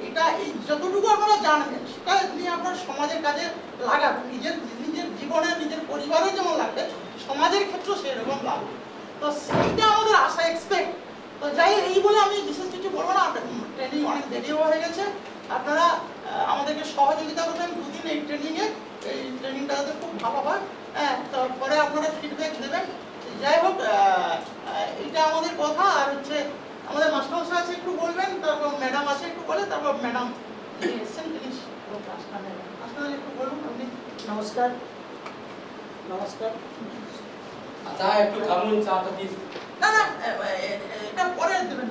এটা এই যতটুকু আপনারা জানবেন সেটা নিয়ে আপনার সমাজের কাজে লাগাবেন, নিজের নিজের জীবনে নিজের পরিবারে যেমন লাগবে সমাজের ক্ষেত্রেও সেরকম লাগবে। তো সেইটা আমাদের আশা এক্সপেক্ট। তো যাই এই বলে আমি বিশেষ কিছু বলবো না, ট্রেনিং অনেক দেরিও হয়ে গেছে। আপনারা আমাদেরকে সহযোগিতা করবেন দুদিন এই ট্রেনিংয়ে, এই ট্রেনিংটা যাতে খুব ভালো হয়। হ্যাঁ, তারপরে আপনারা ফিডব্যাক দেবেন। যাই হোক, এটা আমাদের কথা। আর হচ্ছে আমাদের মাস্টারমশাই আছে, একটু বলবেন, তারপর ম্যাডাম আছে একটু বলে, তারপর ম্যাডাম এসছেন তিনি আসলে একটু বলুন আপনি। নমস্কার। নমস্কার। আচ্ছা একটু থামুন, চাটা প্লিজ। না না, এটা পরে দেবেন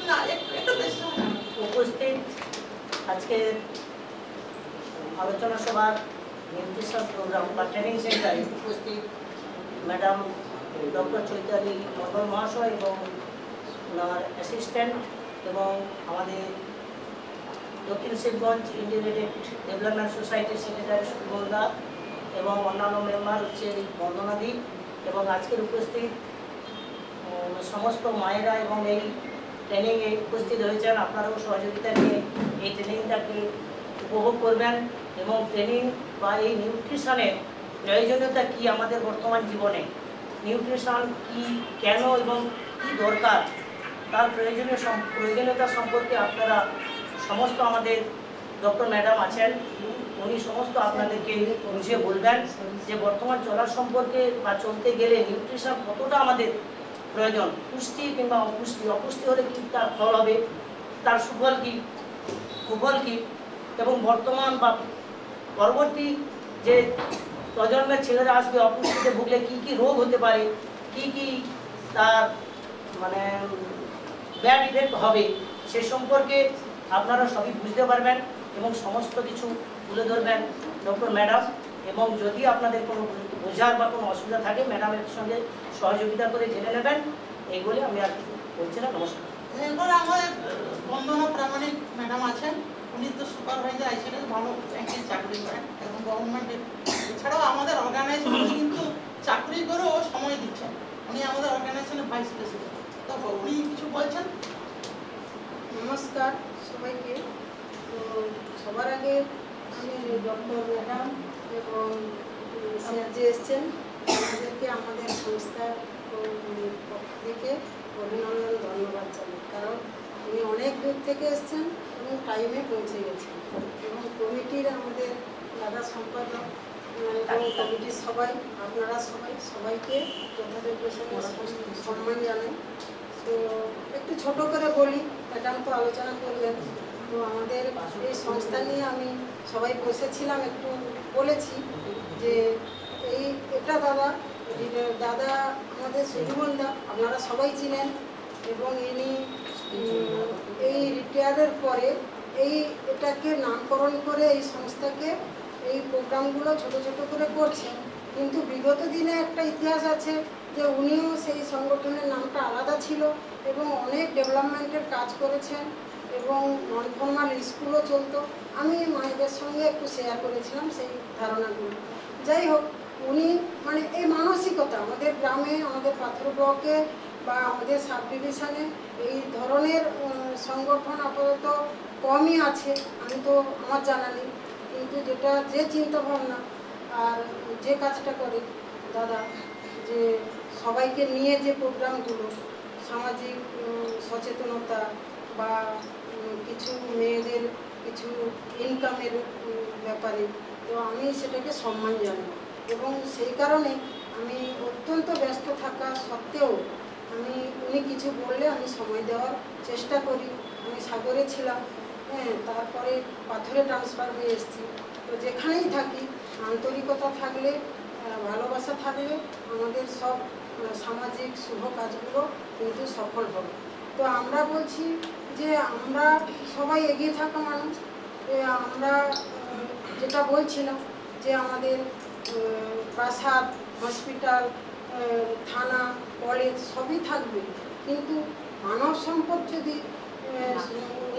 না, একটু বেশি উপস্থিত আজকে আলোচনা সভার নিউট্রিশন প্রোগ্রাম বা ট্রেনিং সেন্টারে উপস্থিত ম্যাডাম ডক্টর চৈতালি মন্ডল মহাশয় এবং ওনার অ্যাসিস্ট্যান্ট এবং আমাদের দক্ষিণ শিবগঞ্জ ইন্টিগ্রেটেড ডেভেলপমেন্ট সোসাইটির সেক্রেটারি সুবন্দা এবং অন্যান্য মেম্বার হচ্ছে বন্দনাদি এবং আজকের উপস্থিত সমস্ত মায়েরা এবং এই ট্রেনিংয়ে উপস্থিত হয়েছেন। আপনারাও সহযোগিতা নিয়ে এই ট্রেনিংটাকে উপভোগ করবেন এবং ট্রেনিং বা এই নিউট্রিশনের প্রয়োজনীয়তা কী আমাদের বর্তমান জীবনে, নিউট্রিশন কি, কেন এবং কি দরকার, তার প্রয়োজনীয়তা সম্পর্কে আপনারা সমস্ত আমাদের ডক্টর ম্যাডাম আছেন, উনি সমস্ত আপনাদেরকে বুঝিয়ে বলবেন যে বর্তমান চলার সম্পর্কে বা চলতে গেলে নিউট্রিশন কতটা আমাদের প্রয়োজন, পুষ্টি কিংবা অপুষ্টি হলে কি তার ফল হবে, তার সুফল কি কুফল কি, এবং বর্তমান বা পরবর্তী যে প্রজন্মের ছেলেরা আসবে অপুষ্টিতে ভুগলে কি কি রোগ হতে পারে, কি কি তার মানে ব্যাড ইফেক্ট হবে, সে সম্পর্কে আপনারা সবই বুঝতে পারবেন এবং সমস্ত কিছু তুলে ধরবেন ডক্টর ম্যাডাম। এবং যদি আপনাদের কোনো বোঝার বা কোনো অসুবিধা থাকে ম্যাডামের সঙ্গে সহযোগিতা করে জেনে নেবেন। এই বলে আমি আর কিছু বলছি না। নমস্কার। এরপর আমাদের বন্দনা প্রামাণিক ম্যাডাম আছেন, উনি তো সুপারভাইজার আইসিডি ভালো ব্যাংকে চাকরি করেন এবং গভর্নমেন্টের। এছাড়াও আমাদের অর্গানাইজেশনে কিন্তু চাকরি করেও সময় দিচ্ছেন, উনি আমাদের অর্গানাইজেশনের ভাইস প্রেসিডেন্ট। তারপর উনি কিছু বলছেন। নমস্কার সবাইকে। তো সবার আগে আমি ডক্টর ম্যাডাম এবং স্যার যে এসছেন তাদেরকে আমাদের সংস্থার পক্ষ থেকে অভিনন্দন ধন্যবাদ জানাই, কারণ উনি অনেক দূর থেকে এসছেন এবং টাইমে পৌঁছে গেছেন। এবং কমিটির আমাদের দাদা সম্পাদক এবং কমিটির সবাই, আপনারা সবাইকে যথাযোগ্য সম্মান জানাই। তো একটু ছোট করে বলি, ম্যাডাম তো আলোচনা করবেন। তো আমাদের এই সংস্থা নিয়ে আমি সবাই বসেছিলাম, একটু বলেছি যে এটা দাদা আমাদের সুজীবনদা, আপনারা সবাই চিনেন। এবং ইনি এই রিটায়ারের পরে এটাকে নামকরণ করে এই সংস্থাকে এই প্রোগ্রামগুলো ছোট ছোট করে করছেন। কিন্তু বিগত দিনে একটা ইতিহাস আছে যে উনিও সেই সংগঠনের নামটা আলাদা ছিল এবং অনেক ডেভেলপমেন্টের কাজ করেছেন এবং নন ফর্মাল স্কুলও চলতো। আমি মায়েদের সঙ্গে একটু শেয়ার করেছিলাম সেই ধারণাগুলো। যাই হোক, উনি মানে এই মানসিকতা আমাদের গ্রামে, আমাদের পাথর ব্লকে বা আমাদের সাব ডিভিশনে এই ধরনের সংগঠন আপাতত কমই আছে, আমি তো আমার জানা নেই। কিন্তু যে চিন্তাভাবনা আর যে কাজটা করে দাদা, যে সবাইকে নিয়ে যে প্রোগ্রামগুলো, সামাজিক সচেতনতা বা কিছু মেয়েদের কিছু ইনকামের ব্যাপারে, তো আমি সেটাকে সম্মান জানাই। এবং সেই কারণে আমি অত্যন্ত ব্যস্ত থাকা সত্ত্বেও উনি কিছু বললে আমি সময় দেওয়ার চেষ্টা করি। আমি সাগরে ছিলাম, হ্যাঁ, তারপরে পাথরে ট্রান্সফার হয়ে এসেছি। তো যেখানেই থাকি আন্তরিকতা থাকলে, ভালোবাসা থাকলে আমাদের সব সামাজিক শুভ কাজগুলো কিন্তু সফল হবে। তো আমরা বলছি যে আমরা সবাই এগিয়ে থাকা মানুষ, আমরা যেটা বলছিলাম যে আমাদের প্রাসাদ, হসপিটাল, থানা, কলেজ সবই থাকবে, কিন্তু মানব সম্পদ যদি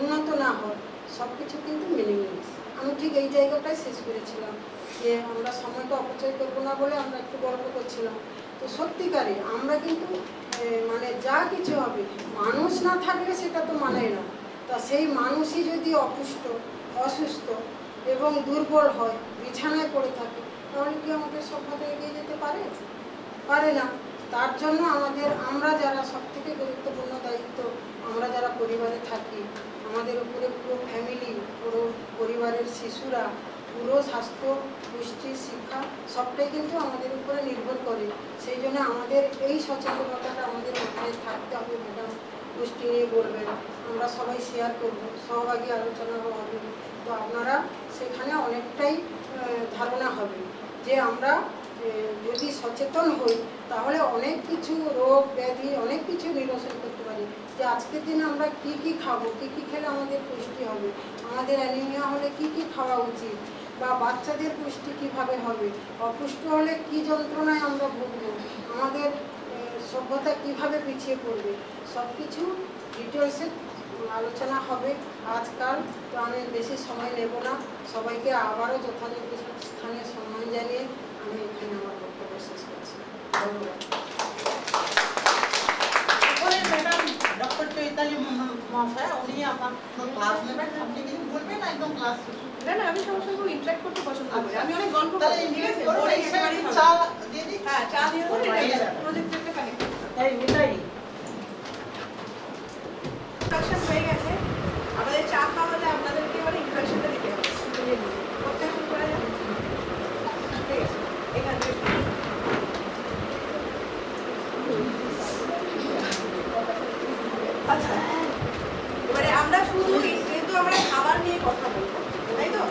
উন্নত না হয় সব কিছু কিন্তু মিনিংলেস। আমি ঠিক এই জায়গাটাই শেষ করেছিলাম যে আমরা সময়টা অপচয় করবো না বলে আমরা একটু গল্প করছিলাম। তো সত্যিকারে আমরা কিন্তু মানে যা কিছু হবে, মানুষ না থাকলে সেটা তো মানায় না। তা সেই মানুষই যদি অসুস্থ এবং দুর্বল হয়, বিছানায় পড়ে থাকে, তাহলে কি আমাদের সভ্যতা এগিয়ে যেতে পারে না। তার জন্য আমরা যারা সবথেকে গুরুত্বপূর্ণ দায়িত্ব, আমরা যারা পরিবারে থাকি, আমাদের উপরে পুরো ফ্যামিলি, পুরো পরিবারের শিশুরা, পুরো স্বাস্থ্য, পুষ্টি, শিক্ষা সবটাই কিন্তু আমাদের উপরে নির্ভর করে। সেই জন্য আমাদের এই সচেতনতাটা আমাদের মাথায় থাকতে হবে। ম্যাডাম পুষ্টি নিয়ে বলবেন, আমরা সবাই শেয়ার করব, সহভাগী আলোচনা হবে। তো আপনারা সেখানে অনেকটাই ধারণা হবে যে আমরা যদি সচেতন হই তাহলে অনেক কিছু রোগ ব্যাধি অনেক কিছু নিরসন করতে পারি। যে আজকের দিনে আমরা কি কি খাবো, কি কি খেলে আমাদের পুষ্টি হবে, আমাদের অ্যানিমিয়া হলে কি কি খাওয়া উচিত, বা বাচ্চাদের পুষ্টি কিভাবে হবে, অপুষ্ট হলে কি যন্ত্রণায় আমরা ভুগবো, আমাদের সভ্যতা কিভাবে পিছিয়ে পড়বে, সব কিছু ডিটেলসে আলোচনা হবে আজকাল। তো আমি বেশি সময় নেব না, সবাইকে আবারও যথাযথ স্থানে সম্মান জানিয়ে আমি এখানে আমার বক্তব্য শেষ করছি। ধন্যবাদ। ম্যাডাম ডক্টর চৈতালি মহাশয়, উনি আপনার ক্লাস নেবেন, আপনি কিছু বলবেন না? একদম ক্লাস না না, আমি সবার সঙ্গে ইন্টারঅ্যাক্ট করতে পছন্দ করি। আমি অনেক গল্প তাহলে করি, ঠিক আছে? করে পরে এসে একেবারেই হবে। চা দিয়ে দিই। হ্যাঁ, চা দিয়ে দেবো, প্রজেক্টরটা কানেক্ট করতে হবে। এই মিতাই, ইন্ট্রোডাকশন হয়ে গেছে, আমাদের চা খাওয়ালে আপনাদেরকে এবারে ইন্ট্রোডাকশনটা দিতে হবে। কোথায় শুরু করা যাবে? ঠিক আছে, এখান থেকে আচ্ছা, এবারে আমরা শুধু যেহেতু আমরা খাবার নিয়ে কথা বলবো, তাই তো?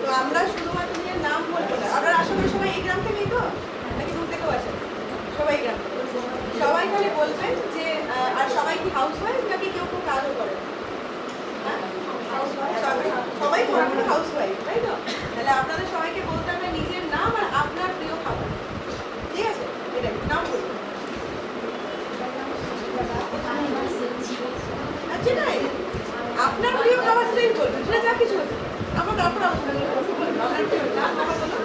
তো আমরা শুধুমাত্র নিজের নাম বলবো না। আপনারা আসলে সবাই এই গ্রাম থেকেই তো, নাকি দূর থেকেও আছেন? সবাই গ্রাম থেকে। সবাই খালি বলবেন যে আর সবাই কি হাউস ওয়াইফ নাকি কেউ কেউ কাজও করে? সবাই মোটামুটি হাউস ওয়াইফ, তাই তো? তাহলে আপনাদের সবাইকে বলতে হবে নিজের নাম আর আপনার প্রিয় খাবার। ঠিক আছে, এটাই নাম বলুন। যেটাই আপনার প্রিয় খাবার সেটাই বলবেন, সেটা যা কিছু হচ্ছে। আমার তারপর আলোচনা করবো। আপনার প্রিয় খাবার বলুন।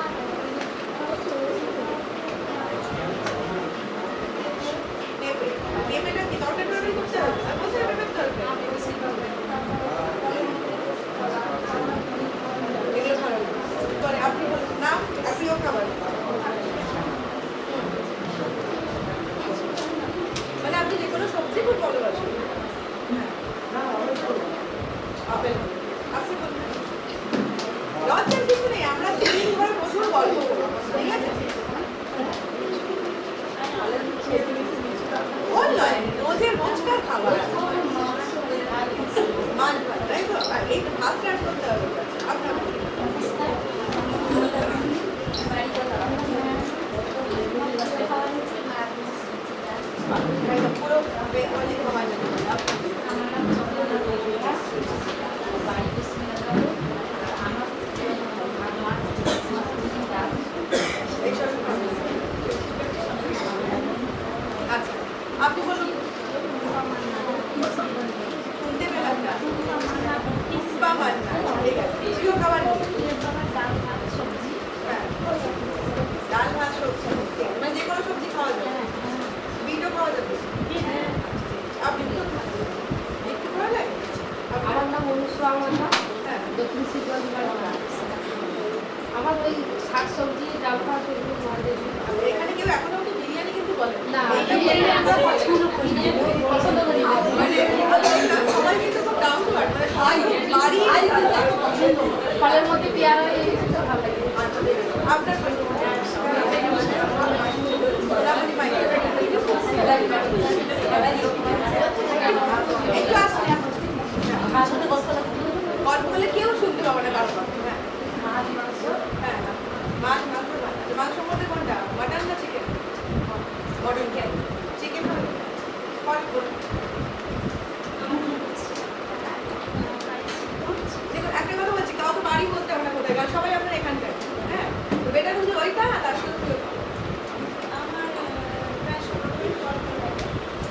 পেঁপেটা কি তরকারি করতে হবে? আর বলছে পেঁপের তরকারি। এগুলো ভালো। পরে আপনি বলুন নাম আর প্রিয় খাবার। মানে আপনি যে কোনো সবজি খুব ভালোবাসেন। আপেল। আপনি বলুন। লজ্জার কিছু নেই, আমরা দিন ধরে প্রচুর গল্প করি, ঠিক আছে? রোজকার খাবার মাছ ভাত, তাই তো? এই ভাত রান করতে হবে আপনার পুরো বেঙ্গলি খাবার আচ্ছা, আপনি বলুন। শুনতে পেলাম না। পুষ্পা মান্না, ঠিক আছে। প্রিয় খাবার ডাল ভাত সবজি, মানে যে কোনো সবজি খাওয়া যাবে, বিটও খাওয়া যাবে। আপনি বলুন। একটু ভালো লাগে? আমার নাম অনুষ্কা মান্না, দক্ষিণ সিকিম। আমার ওই শাক সবজি ডাল ভাত এগুলো আমাদের এখানে কেউ এখনো অব্দি বিরিয়ানি কিন্তু বলে না, বিরিয়ানি আমরা পছন্দ করি না, পছন্দ করি না। মানে সবাই কিন্তু খুব ডাউন টু আর্থ, মানে সবাই বাড়ি পছন্দ। ফলের মধ্যে পেয়ারা এই জিনিসটা ভালো লাগে। আপনার একটু আসলে গল্প বলে কেউ শুনতে পাবে না কারো কথা। হ্যাঁ, হ্যাঁ, মাছ মাংস। মাংসের মধ্যে কোনটা, মাটন না চিকেন? মটন কেন? চিকেন হবে। দেখুন, একটা কথা বলছি, কাউকে বাড়ি বলতে হবে না কোথায়, কারণ সবাই আপনার এখানকার। হ্যাঁ, তো বেটার হচ্ছে ওইটা তার সাথে প্রিয় খাবার।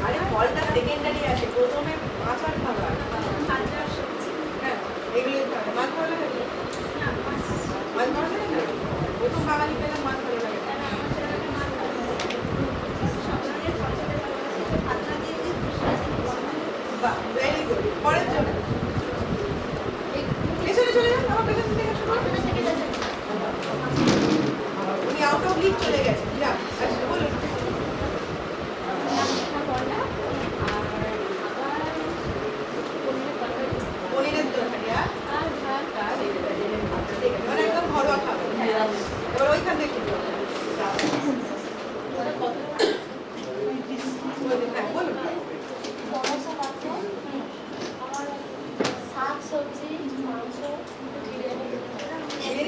আরে ফলটা সেকেন্ডারি আছে, প্রথমে মাছ আর খাবার। হ্যাঁ, এগুলো মাছ ভালো লাগে। মাছ ভালো লাগে না? প্রথম বাঙালি পেলাম মাছ ভালো লাগে। বাহ, ভেরি গুড। পরের জন্য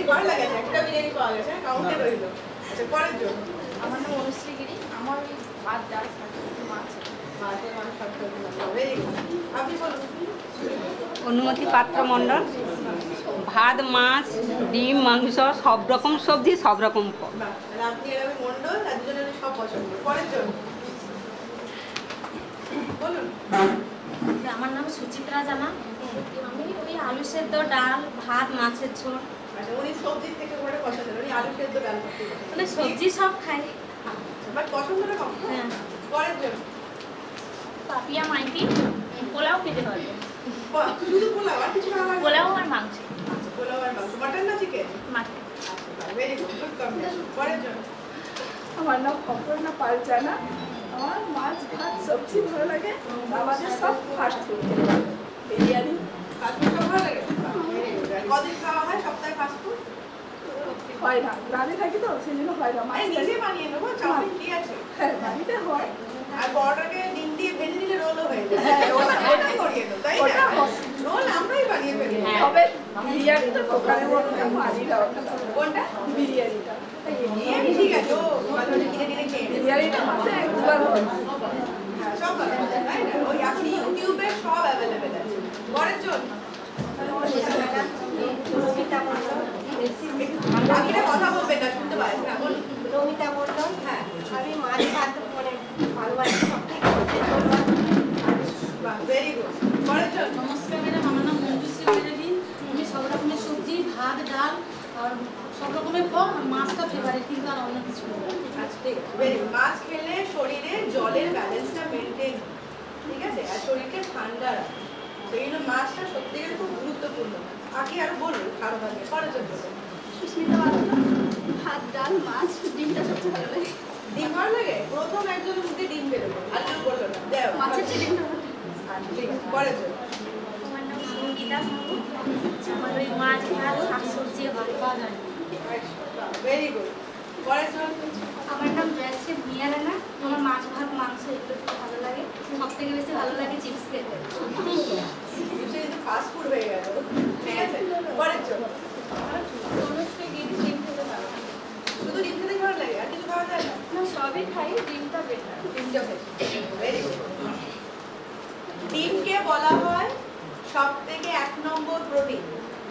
ভালো লাগে একটা বিরিয়ানি পাওয়া গেছে কাউন্টে রইলো আচ্ছা পরের জন্য আমার নাম অনুশ্রী গিরি। আমার ওই ভাত ডাল মাছ মাছের মাংস ভেরি গুড আপনি বলুন অনুমতি পাত্র মণ্ডল ভাত মাছ ডিম মাংস সব রকম সবজি সব রকম ফল। বাহ, তাহলে আপনি আর আমি মন্ডল আর দুজনের সব পছন্দ পরের জন্য বলুন আমার নাম সুচিত্রা জানা। আমি ওই আলু সেদ্ধ ডাল ভাত মাছের ঝোল আচ্ছা উনি সবজির থেকে ঘরে পছন্দ উনি আলু সেদ্ধ ডাল করতে মানে সবজি সব খাই। বাট পছন্দটা কম হ্যাঁ। পরের জন্য পাপিয়া মাইতি পোলাও খেতে পারবে। শুধু পোলাও আর কিছু ভালো লাগে পোলাও আর মাংস আচ্ছা পোলাও আর মাংস মাটন না চিকেন মাটন। আচ্ছা ভেরি গুড গুড কম্বিনেশন পরের জন্য আমার নাম অপর্ণা পাল জানা। আমার মাছ ভাত সবজি ভালো লাগে। আমাদের সব fast food biryani fast food ভালো লাগে ভেরি গুড কদিন খাওয়া হয় সপ্তাহে ফাস্ট ফুড হয় না, গ্রামে থাকি তো সেই জন্য হয় না। মানে নিজে বানিয়ে নেবো চাউমিন কি আছে হ্যাঁ বাড়িতে হয়। আর বড়টাকে ডিম দিয়ে ভেজে নিলে রোলও হয়ে যায় হ্যাঁ, ওটা করিয়ে দাও তাই না রোল আমরাই বানিয়ে ফেলি তবে বিরিয়ানি তো দোকানে বলতে মানি দাও কোনটা বিরিয়ানিটা। বিরিয়ানি ঠিক আছে ও মাঝে মাঝে কিনে কিনে খেয়ে নেবে বিরিয়ানিটা মাসে একবার হয়। হ্যাঁ, সব ভালো আছে, তাই না ওই এখন ইউটিউবে সব অ্যাভেলেবেল আছে পরের জন্য বাকিরা কথা বলবেন না শুনতে পারেন না বলুন রমিতা মণ্ডল। হ্যাঁ আমি মাছ ভাত মানে ভালোবাসি সব থেকে বাহ ভেরি গুড পরের জন্য নমস্কার ম্যাডাম, আমার নাম মঞ্জুশ্রী মেহেদি। আমি সব রকমের সবজি ভাত ডাল আর সব রকমের ফল আর মাছটা ফেভারিট, কিন্তু আর অন্য কিছু না। আচ্ছা ঠিক আছে ভেরি গুড মাছ খেলে শরীরে জলের ব্যালেন্সটা মেনটেন ঠিক আছে আর শরীরকে ঠান্ডা রাখে সেই জন্য মাছটা সত্যিকার খুব গুরুত্বপূর্ণ আগে আর বলুন আরো ভাগে পরের জন্য সুস্মিতা বাদল ভাত ডাল মাছ ডিমটা সবচেয়ে ভালো লাগে। ডিম ভালো লাগে প্রথম একজনের মুখে ডিম বেরোলো আর কেউ বললো না দেও মাছের চিকেনটা ভালো লাগে। আচ্ছা ঠিক আছে পরের জন্য আমার নাম সঙ্গীতা সাহু। আমার ওই মাছ ভাত শাক সবজি ভালো পাওয়া যায়। ভেরি গুড পরের জন্য আমার নাম জয়শ্রী ভুঁইয়া রানা। আমার মাছ ভাত মাংস এগুলো খুব ভালো লাগে। সব থেকে বেশি ভালো লাগে চিপস খেতে। এটা কিন্তু ফাস্ট ফুড হয়ে গেল ঠিক আছে পরের জন্য অনুশ্রী গিরি ডিম খেতে ভালো লাগে। শুধু ডিম খেতে ভালো লাগে আর কিছু খাওয়া যায় না না সবই খাই, ডিমটা বেটার। ডিমটা ভেরি গুড ডিমকে বলা হয় সব থেকে 1 নম্বর প্রোটিন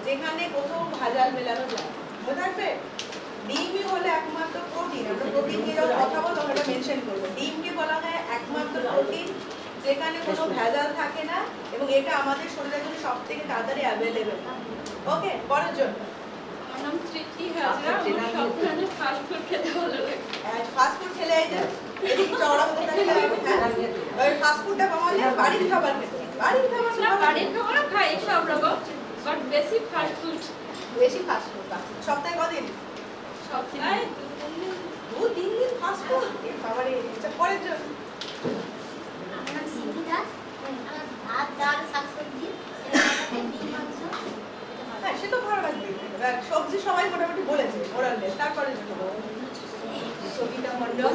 যেখানে কোথাও ভেজাল মেলানো যায় মনে থাকবে ডিমই হলো একমাত্র প্রোটিন আমরা প্রোটিন নিয়ে যখন কথা বলবো আমরা মেনশন করবো ডিমকে বলা হয় একমাত্র প্রোটিন যেখানে কোনো ভেজাল থাকে না এবং এটা আমাদের শরীরের জন্য সব থেকে তাড়াতাড়ি অ্যাভেলেবেল ওকে পরের জন্য আমার নাম তৃপ্তি হাজরা। আমার সব ধরনের ফাস্ট ফুড খেতে ভালো লাগে। ফাস্ট ফুড খেলে এই যে এদিকে চওড়া হতে থাকলে ওই ফাস্ট ফুডটা কমালে বাড়ির খাবার খেতে বাড়ির খাবার না বাড়ির খাবারও খাই সব রকম, বাট বেশি ফাস্ট ফুড। বেশি ফাস্ট ফুড সপ্তাহে কদিন সপ্তাহে 2-3 দিন ফাস্ট ফুড খাবারে আচ্ছা পরের জন্য আমার নাম সিন্ধি দাস। আমার ভাত ডাল শাক সবজি ডিম মাংস হ্যাঁ সে তো ভালো লাগবে সবজি সবাই মোটামুটি বলেছে ওরালে তারপরে সবিতা মণ্ডল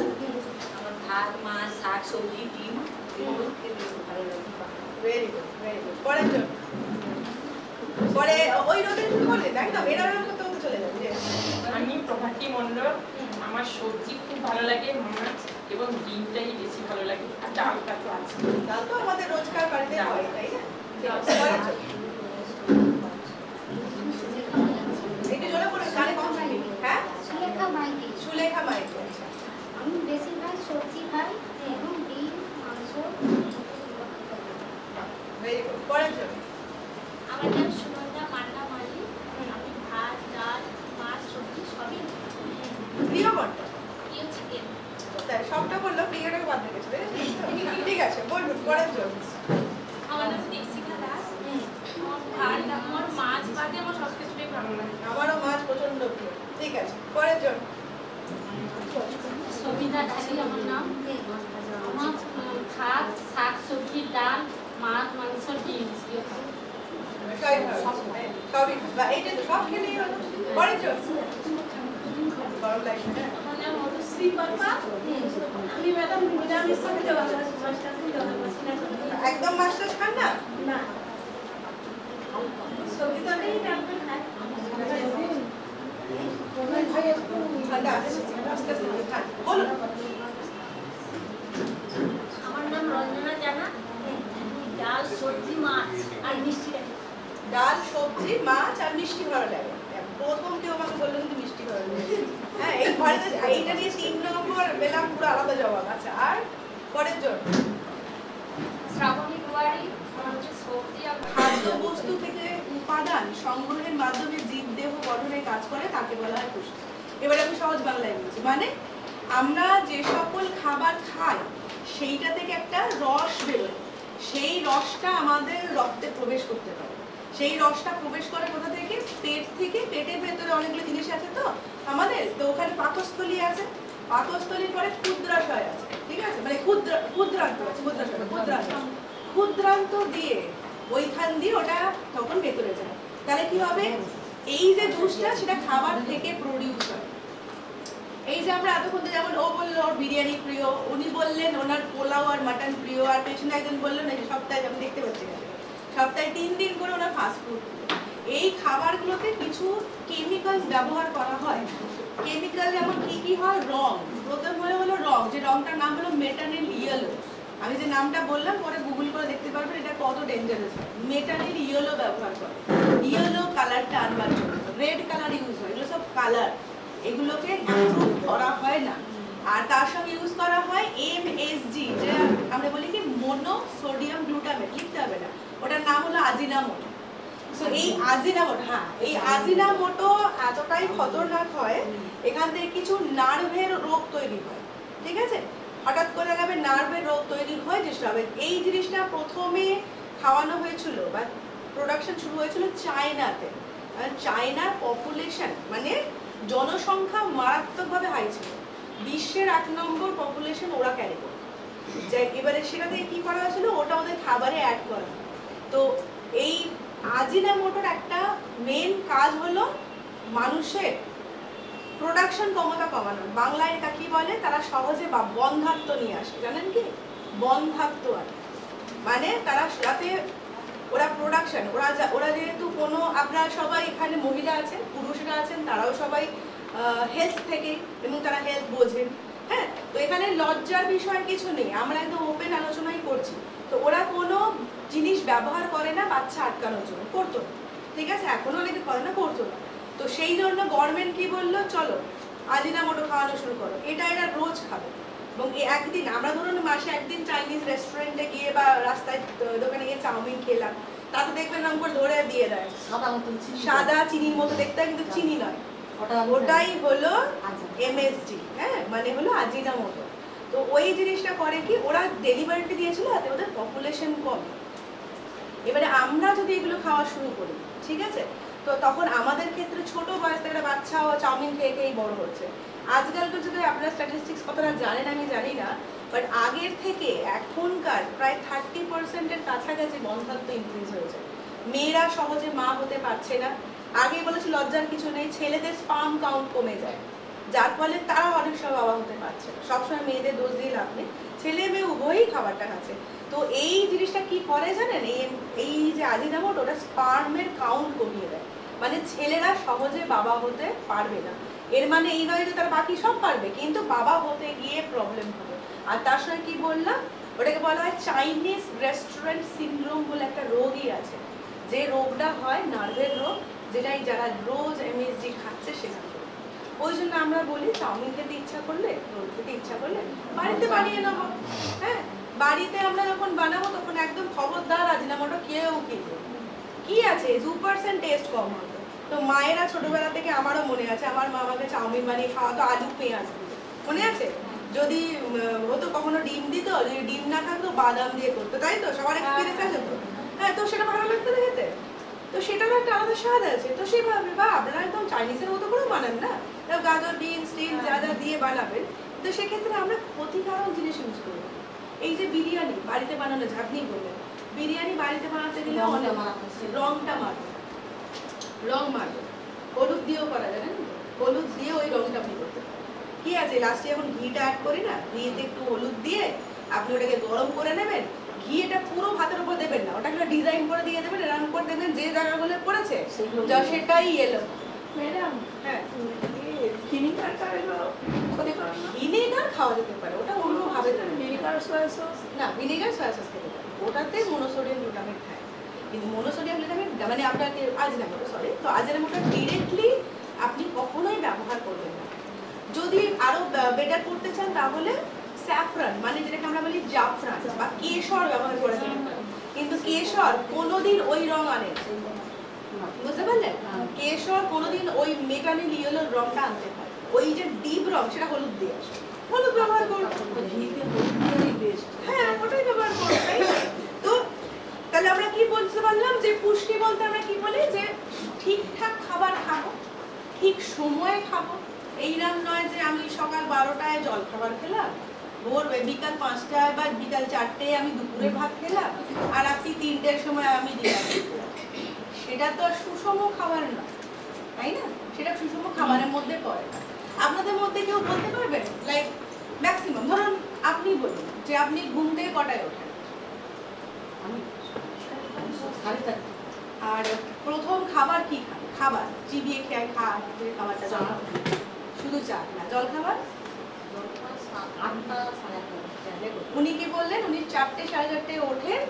আমার ভাত মাছ শাক সবজি ডিম এগুলো খেতে ভালো লাগে। ভেরি গুড পরের জন্য পরে ওই রোদে শুরু করলে একদম এরা করতে করতে চলে যাবে আমি প্রভাতী মণ্ডল। আমার সবজি খুব ভালো লাগে, মাছ এবং ডিমটাই বেশি ভালো লাগে, আর ডালটা তো আছে। ডাল তো আমাদের রোজকার বাড়িতে হয় তাই না পরের জন্য একটু জোরে বলে গানে কম শুনি হ্যাঁ সুলেখা মাইতি। সুলেখা মাইতি আমি বেশিরভাগ সবজি খাই এবং ডিম মাংস। ভেরি গুড পরের জন্য আমার নাম সুনন্দা মান্না মালি। আমি ভাত ডাল মাছ সবজি সবই প্রিয় কোনটা প্রিয় চিকেন। তাই সবটা বললো প্রিয়টাকে বাদ রেখেছে ঠিক আছে বলুন পরের জন্য আমার নাম দীপশিখা দাস। আমার ভাত আমার মাছ ভাতে আমার সব কিছুটাই ভালো লাগে। আমারও মাছ প্রচন্ড প্রিয় ঠিক আছে পরের জন্য সবিতা ঢালি আমার নাম। আমার ভাত শাক সবজি ডাল মাছ মাংস ডিম দিয়ে খাই। সবই বা এইটা তো সব খেলেই হলো পরের জন্য গরম লাগছে না আমার নাম অনুশ্রী পাপা। আমি ম্যাডাম নিরামিষ খেতে ভালোবাসি, মাছটা খেতে ভালোবাসি না। একদম মাছটা খান না না সবজি তরকারি ডালটা খাই। প্রথম কেউ আমাকে বললো কিন্তু মিষ্টি হয় না। হ্যাঁ, এই ঘরেতে এইটা নিয়ে 3 নম্বর পেলাম পুরো আলাদা জবাব। আচ্ছা, আর পরের জন শ্রাবণী দুয়ারি, আমার হচ্ছে সবজি আর খাদ্যবস্তু থেকে উপাদান সংগ্রহের মাধ্যমে জীবদেহ গঠনের কাজ করে তাকে বলা হয় পুষ্টি। এবারে আমি সহজ বাংলায় বলছি, মানে আমরা যে সকল খাবার খাই সেইটা থেকে একটা রস বেরোয়, সেই রসটা আমাদের রক্তে প্রবেশ করতে পারে। সেই রসটা প্রবেশ করে কোথা থেকে? পেট থেকে। পেটের ভেতরে অনেকগুলো জিনিস আছে তো আমাদের, তো ওখানে পাকস্থলী আছে, পাকস্থলীর পরে ক্ষুদ্রাশয় আছে, ঠিক আছে, মানে ক্ষুদ্রান্ত আছে, ক্ষুদ্রান্ত দিয়ে ওইখান দিয়ে ওটা তখন ভেতরে যায়। তাহলে কি হবে? এই যে জুসটা সেটা খাবার থেকে প্রডিউস হয়। এই যে আমরা এতক্ষণ যেমন ও বললো ওর বিরিয়ানি প্রিয়, উনি বললেন ওনার পোলাও আর মাটন প্রিয়, আর পেছনে একজন বললেন এই সপ্তাহে আমি দেখতে পাচ্ছি সপ্তাহে 3 দিন করে ওনার ফাস্টফুড। এই খাবারগুলোতে কিছু কেমিক্যালস ব্যবহার করা হয়। কেমিক্যাল যেমন কি কি হয়? রং। প্রথম হলো রং, যে রংটার নাম হলো মেটানিল ইয়েলো। আমি যে নামটা বললাম পরে গুগল করে দেখতে পারবেন এটা কত ডেঞ্জারাস। মেটানিল ইয়েলো ব্যবহার করে ইয়েলো কালারটা আনবার জন্য। রেড কালার ইউজ হয়, এগুলো সব কালার, এগুলোকে অ্যাপ্রুভ করা হয় না। আর তার সঙ্গে ইউজ করা হয় এমএসজি, যেটা আমরা বলি কি মোনো সোডিয়াম গ্লুটামেট, লিখতে হবে না, ওটার নাম হলো আজিনামোটো। সো এই আজিনামোটো, হ্যাঁ, এই আজিনামোটো এতটাই খতরনাক হয়, এখান থেকে কিছু নার্ভের রোগ তৈরি হয়, ঠিক আছে। হঠাৎ করে দেখাবে নার্ভের রোগ তৈরি হয়, যেটা হবে এই জিনিসটা প্রথমে খাওয়ানো হয়েছিল বা প্রোডাকশন শুরু হয়েছিল চায়নাতে। চায়নার পপুলেশন মানে জনসংখ্যা মারাত্মকভাবে হাই ছিল, বিশ্বের 1 নম্বর পপুলেশন ওরা ক্যারি করে। এবারে সেটা থেকে কি করা হয়েছিল? ওটা ওদের খাবারে অ্যাড করা। তো এই আজিনামোটোর একটা মেন কাজ হলো মানুষের প্রোডাকশন ক্ষমতা কমানো। বাংলায় এটা কি বলে? তারা সহজে বন্ধাত্ব নিয়ে আসে, জানেন কি? বন্ধাত্ব মানে তারা যাতে ওরা প্রোডাকশন, ওরা যেহেতু কোনো, আপনারা সবাই এখানে মহিলা আছেন, পুরুষরা আছেন, তারাও সবাই হেলথ থেকে, এবং তারা হেলথ বোঝেন, হ্যাঁ, তো এখানে লজ্জার বিষয় কিছু নেই, আমরা একদম ওপেন আলোচনাই করছি। তো ওরা কোনো জিনিস ব্যবহার করে না বাচ্চা আটকানোর জন্য, করতো, ঠিক আছে, এখনো অনেকে করে না, করতো না। তো সেই জন্য গভর্নমেন্ট কি বললো, চলো আজিনামোটো খাওয়ানো শুরু করো, এটা এরা রোজ খাবে। এবং একদিন আমরা ধরুন মাসে একদিন চাইনিজ রেস্টুরেন্টে গিয়ে বা রাস্তায় দোকানে গিয়ে চাউমিন খেলাম, তাতে দেখবেন নাম করে ধরে দিয়ে দেয় সাদা চিনির মতো দেখতে, কিন্তু চিনি নয়, ওটাই হলো এমএসজি, হ্যাঁ, মানে হলো আজিনামোটো। তো ওই জিনিসটা করে কি, ওরা ডেলিভারিটি দিয়েছিল তাতে ওদের পপুলেশন কম। এবারে আমরা যদি এগুলো খাওয়া শুরু করি, ঠিক আছে, তো তখন আমাদের ক্ষেত্রে ছোট বয়স থেকে একটা বাচ্চাও চাউমিন খেয়ে খেয়েই বড় হচ্ছে। আজকালকার যুগে আপনারা স্ট্যাটিস্টিক্স কতটা জানেন আমি জানি না, বাট আগের থেকে এখনকার প্রায় 30%-এর কাছাকাছি বন্ধাত্ব ইনক্রিজ হয়েছে। মেয়েরা সহজে মা হতে পারছে না। আগে বলেছি লজ্জার কিছু নেই, ছেলেদের স্পার্ম কাউন্ট কমে যায়, যার ফলে তারা অনেক সময় বাবা হতে পারছে না। সবসময় মেয়েদের দোষ দিয়ে লাভ নেই, ছেলে মেয়ে উভয়ই খাবারটা খাচ্ছে। তো এই জিনিসটা কি করে জানেন, এই যে আজিনামোটো, ওটা স্পার্মের কাউন্ট কমিয়ে দেয়, মানে ছেলেরা সহজে বাবা হতে পারবে না। এর মানে এই নয় যে তারা বাকি সব পারবে, কিন্তু বাবা হতে গিয়ে প্রবলেম হবে। আর তার সঙ্গে কি বললাম, ওটাকে বলা হয় চাইনিজ রেস্টুরেন্ট সিনড্রোম বলে একটা রোগই আছে, যে রোগটা হয় নার্ভের রোগ, যেটাই যারা রোজ এমএসজি খাচ্ছে সেখান থেকে। ওই জন্য আমরা বলি চাউমিন খেতে ইচ্ছা করলে, রোল খেতে ইচ্ছা করলে বাড়িতে বানিয়ে নেবো। হ্যাঁ, বাড়িতে আমরা যখন বানাবো তখন একদম খবরদার আজিনামোটো কেউ কিনবে, কি আছে 2% টেস্ট কম হবে। তো মায়েরা ছোটবেলা থেকে, আমারও মনে আছে, আমার মা আমাকে চাউমিন বানিয়ে খাওয়াতো আলু পেঁয়াজ দিয়ে, মনে আছে? যদি হতো কখনো ডিম দিত, যদি ডিম না থাকতো বাদাম দিয়ে করতো, তাই তো? সবার এক্সপিরিয়েন্স আছে তো? হ্যাঁ, তো সেটা ভালো লাগতো না খেতে, তো সেটারও একটা আলাদা স্বাদ আছে। তো সেভাবে বা আপনারা একদম চাইনিজের মতো করেও বানান না, গাজর বিনস টিন যা যা দিয়ে বানাবেন, তো সেক্ষেত্রে আমরা ক্ষতিকারক জিনিস ইউজ করি। এই যে বিরিয়ানি বাড়িতে বানানো, ঝাঁকনি বললেন, বিরিয়ানি বাড়িতে বানাতে গেলে অনেক রংটা মারবে, রং মারবে, হলুদ দিয়েও করা যায়, জানেন? হলুদ দিয়ে ওই রংটা আপনি করতে পারেন। কি আছে, লাস্টে যখন ঘিটা অ্যাড করি না, ঘিতে একটু হলুদ দিয়ে আপনি ওটাকে গরম করে নেবেন। ঘি এটা পুরো ভাতের উপর দেবেন না, ওটাকে ডিজাইন করে দিয়ে দেবেন, এরকম করে দেখবেন যে জায়গাগুলো পড়েছে সেটাই এলো। ম্যাডাম, হ্যাঁ, ভিনিগার খাওয়া যেতে পারে, ওটা অন্যভাবে ভিনিগার সয়া সস না, ভিনিগার সয়া সস খেতে পারে, ওটাতে মনোসোডিয়াম গ্লুটামেট থাকে। কিন্তু মোনোসোডিয়াম গ্লুটামেট মানে আপনাকে আজিনামোটো সরি, তো আজিনামোটো ডিরেক্টলি আপনি কখনোই ব্যবহার করবেন না। যদি আরো বেটার করতে চান তাহলে স্যাফরান মানে যেটাকে আমরা বলি জাফরান বা কেশর ব্যবহার করে থাকেন, কিন্তু কেশর কোনোদিন ওই রং আনে না, বুঝতে পারলেন? কেশর কোনোদিন ওই মেটানিল ইয়েলোর রংটা আনতে পারে, ওই যে ডিপ রং সেটা হলুদ দিয়ে আসে, হলুদ ব্যবহার করুন, হ্যাঁ ওটাই ব্যবহার করুন, তাই না? তো তাহলে আমরা কি বলতে পারলাম যে পুষ্টি বলতে আমরা কি বলি যে ঠিকঠাক খাবার খাবো, ঠিক সময়ে খাবো। এইরকম নয় যে আমি সকাল 12টায় জল খাবার খেলাম, ভোর বিকাল 5টায় বা বিকাল 4টায় আমি দুপুরে ভাত খেলাম, আর রাত্রি 3টের সময় আমি ডিনার খেলাম। সেটা তো আর সুষম খাবার না, তাই না? সেটা সুষম খাবারের মধ্যে পড়ে না। আপনাদের মধ্যে কেউ বলতে পারবেন লাইক ম্যাক্সিমাম ধরুন আপনি বলুন যে আপনি ঘুম থেকে কটায় ওঠেন? আর প্রথম খাবার কি খান? খাবার চিবিয়ে খেয়ে খাবারটা জল শুধু চা না, জল খাবার উনি কি বললেন? উনি 4টে 4:30 ওঠেন,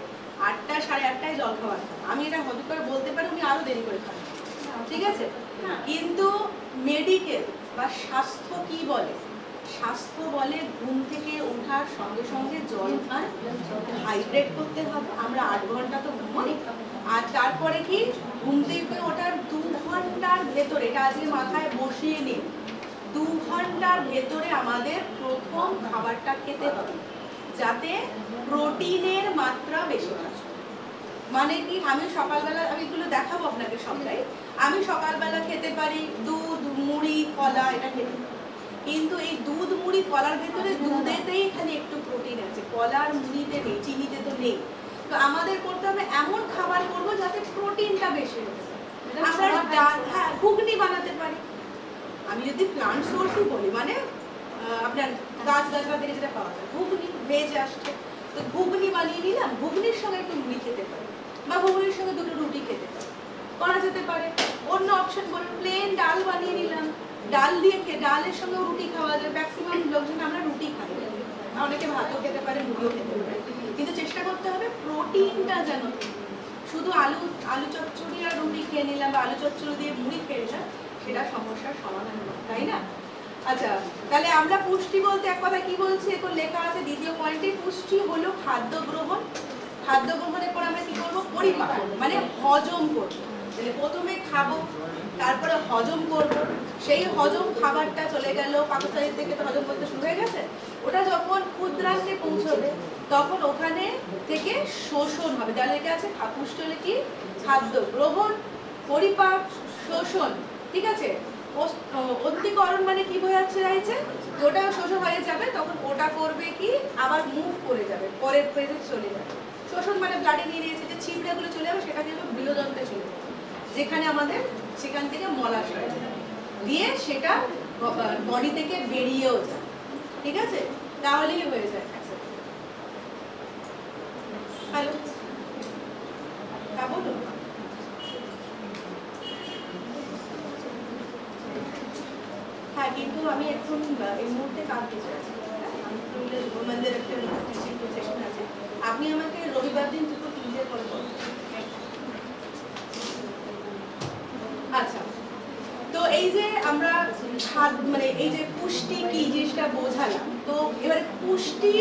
8টা 8:30টায় জল খাবার খান। আমি এটা হতে করে বলতে পারি উনি আরো দেরি করে খান, ঠিক আছে? কিন্তু মেডিকেল বা স্বাস্থ্য কি বলে? স্বাস্থ্য বলে ঘুম থেকে ওঠার সঙ্গে সঙ্গে জল খান, হাইড্রেট করতে হবে। আমরা 8 ঘন্টা তো ঘুমাই, আর তারপরে কি ঘুম থেকে ওঠার 2 ঘন্টার ভেতরে, এটা আজকে মাথায় বসিয়ে নিন, 2 ঘন্টার ভেতরে আমাদের প্রথম খাবারটা খেতে হবে যাতে প্রোটিনের মাত্রা বেশি থাকে। মানে কি আমি সকালবেলা, আমি এগুলো দেখাবো আপনাকে সবটাই, আমি সকালবেলা খেতে পারি দুধ মুড়ি কলা, এটা খেতে পারি, কিন্তু এই দুধ মুড়ি কলার ভেতরে দুধেতেই খালি একটু প্রোটিন আছে, কলার মুড়িতে নেই, চিনিতে তো নেই। তো আমাদের করতে হবে এমন খাবার করব যাতে প্রোটিনটা বেশি হয়। আমরা ডাল, হ্যাঁ ঘুগনি বানাতে পারি। আমি যদি প্লান্ট সোর্সই বলি মানে আপনার গাছগাছড়া থেকে যেটা পাওয়া যায়, ঘুগনি ভেজ আসছে, তো ঘুগনি বানিয়ে নিলাম, ঘুগনির সঙ্গে একটু মুড়ি খেতে পারি বা ঘুগনির সঙ্গে 2টো রুটি খেতে পারি, করা যেতে পারে। অন্য অপশন বলে প্লেন ডাল বানিয়ে নিলাম, ডাল দিয়ে ডালের সঙ্গে রুটি খাওয়া যায়। ম্যাক্সিমাম লোকজন আমরা রুটি খাই, অনেকে ভাতও খেতে পারে, মুড়িও খেতে পারে, কিন্তু চেষ্টা করতে হবে প্রোটিনটা যেন। শুধু আলু চচ্চড়ি আর রুটি খেয়ে নিলাম বা আলু চচ্চড়ি দিয়ে মুড়ি খেয়ে নিলাম, সেটা সমস্যার সমাধান হবে, তাই না? আচ্ছা, তাহলে আমরা পুষ্টি বলতে এক কথা কি বলছি, এখন লেখা আছে দ্বিতীয় পয়েন্টে, পুষ্টি হলো খাদ্য গ্রহণ। খাদ্য গ্রহণের পর আমরা কি করবো? পরিপাক, মানে হজম করবো। তাহলে প্রথমে খাবো, তারপরে হজম করব, সেই হজম খাবারটা চলে গেল পাকস্থলী থেকে, তো হজম করতে শুরু হয়ে গেছে, ওটা যখন ক্ষুদ্রান্তে পৌঁছবে তখন ওখানে থেকে শোষণ হবে। তাহলে লেখা আছে পুষ্টি হলে কি? খাদ্য গ্রহণ, পরিপাক, শোষণ, ঠিক আছে? অধিকরণ মানে কি বোঝাচ্ছে চাইছে? ওটা শোষণ হয়ে যাবে তখন ওটা করবে কি? আবার মুভ করে যাবে, পরের ফেজে চলে যাবে। শোষণ মানে ব্লাডে নিয়ে নিয়েছে, যে ছিপড়েগুলো চলে যাবে সেটা কিন্তু বৃহদন্তে চলে যাবে, যেখানে আমাদের সেখান থেকে মলাশয় দিয়ে সেটা বডি থেকে বেরিয়েও যায়, ঠিক আছে? তাহলেই হয়ে যায়। হ্যালো, হ্যাঁ বলুন। হ্যাঁ, কিন্তু আমি এখন এই মুহূর্তে কাঁদতে চাইছি, আমাদের একটা সেশন আছে, আপনি আমাকে রবিবার দিন 2-3 পরে করবেন। আচ্ছা, তো এই যে আমরা মানে এই যে পুষ্টি কি জিনিসটা বোঝালাম, তো এবারে পুষ্টি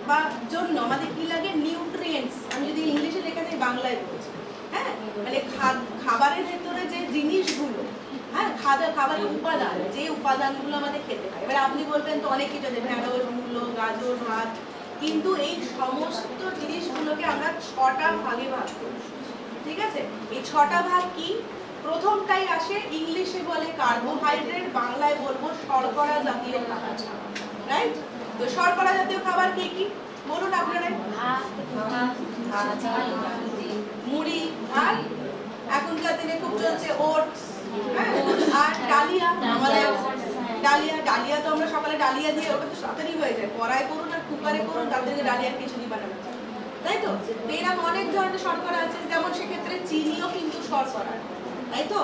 বা জন্য আমাদের কি লাগে? নিউট্রিয়েন্টস। আমি যদি ইংলিশে লেখা যায় বাংলায় বলছি, হ্যাঁ, মানে খাবারের ভেতরে যে জিনিসগুলো, হ্যাঁ, খাবারের উপাদান, যে উপাদানগুলো আমাদের খেতে হয়। এবার আপনি বলবেন তো অনেক কিছু আছে, ঢেঁড়স, মূলো, গাজর, ভাত, কিন্তু এই সমস্ত জিনিসগুলোকে আমরা 6টা ভাগে ভাগ করি, ঠিক আছে? এই 6টা ভাগ কি? প্রথমটাই আসে, ইংলিশে বলে কার্বোহাইড্রেট, বাংলায় বলবো শর্করা জাতীয় খাবার, রাইট? তো শর্করা জাতীয় খাবার কি কি বলুন আপনারা? মুড়ি, ভাত, এখনকার দিনে খুব চলছে ওটস, আর ডালিয়া। আমাদের ডালিয়া তো আমরা সকালে ডালিয়া দিয়ে, ওটা তো তাড়াতাড়ি হয়ে যায়, কড়াই করুন আর কুকারে করুন, তার থেকে ডালিয়ার খিচুড়ি বানানো যায়, তাই তো? এরকম অনেক ধরনের শর্করা আছে, যেমন সেক্ষেত্রে চিনিও কিন্তু শর্করা, তাই তো?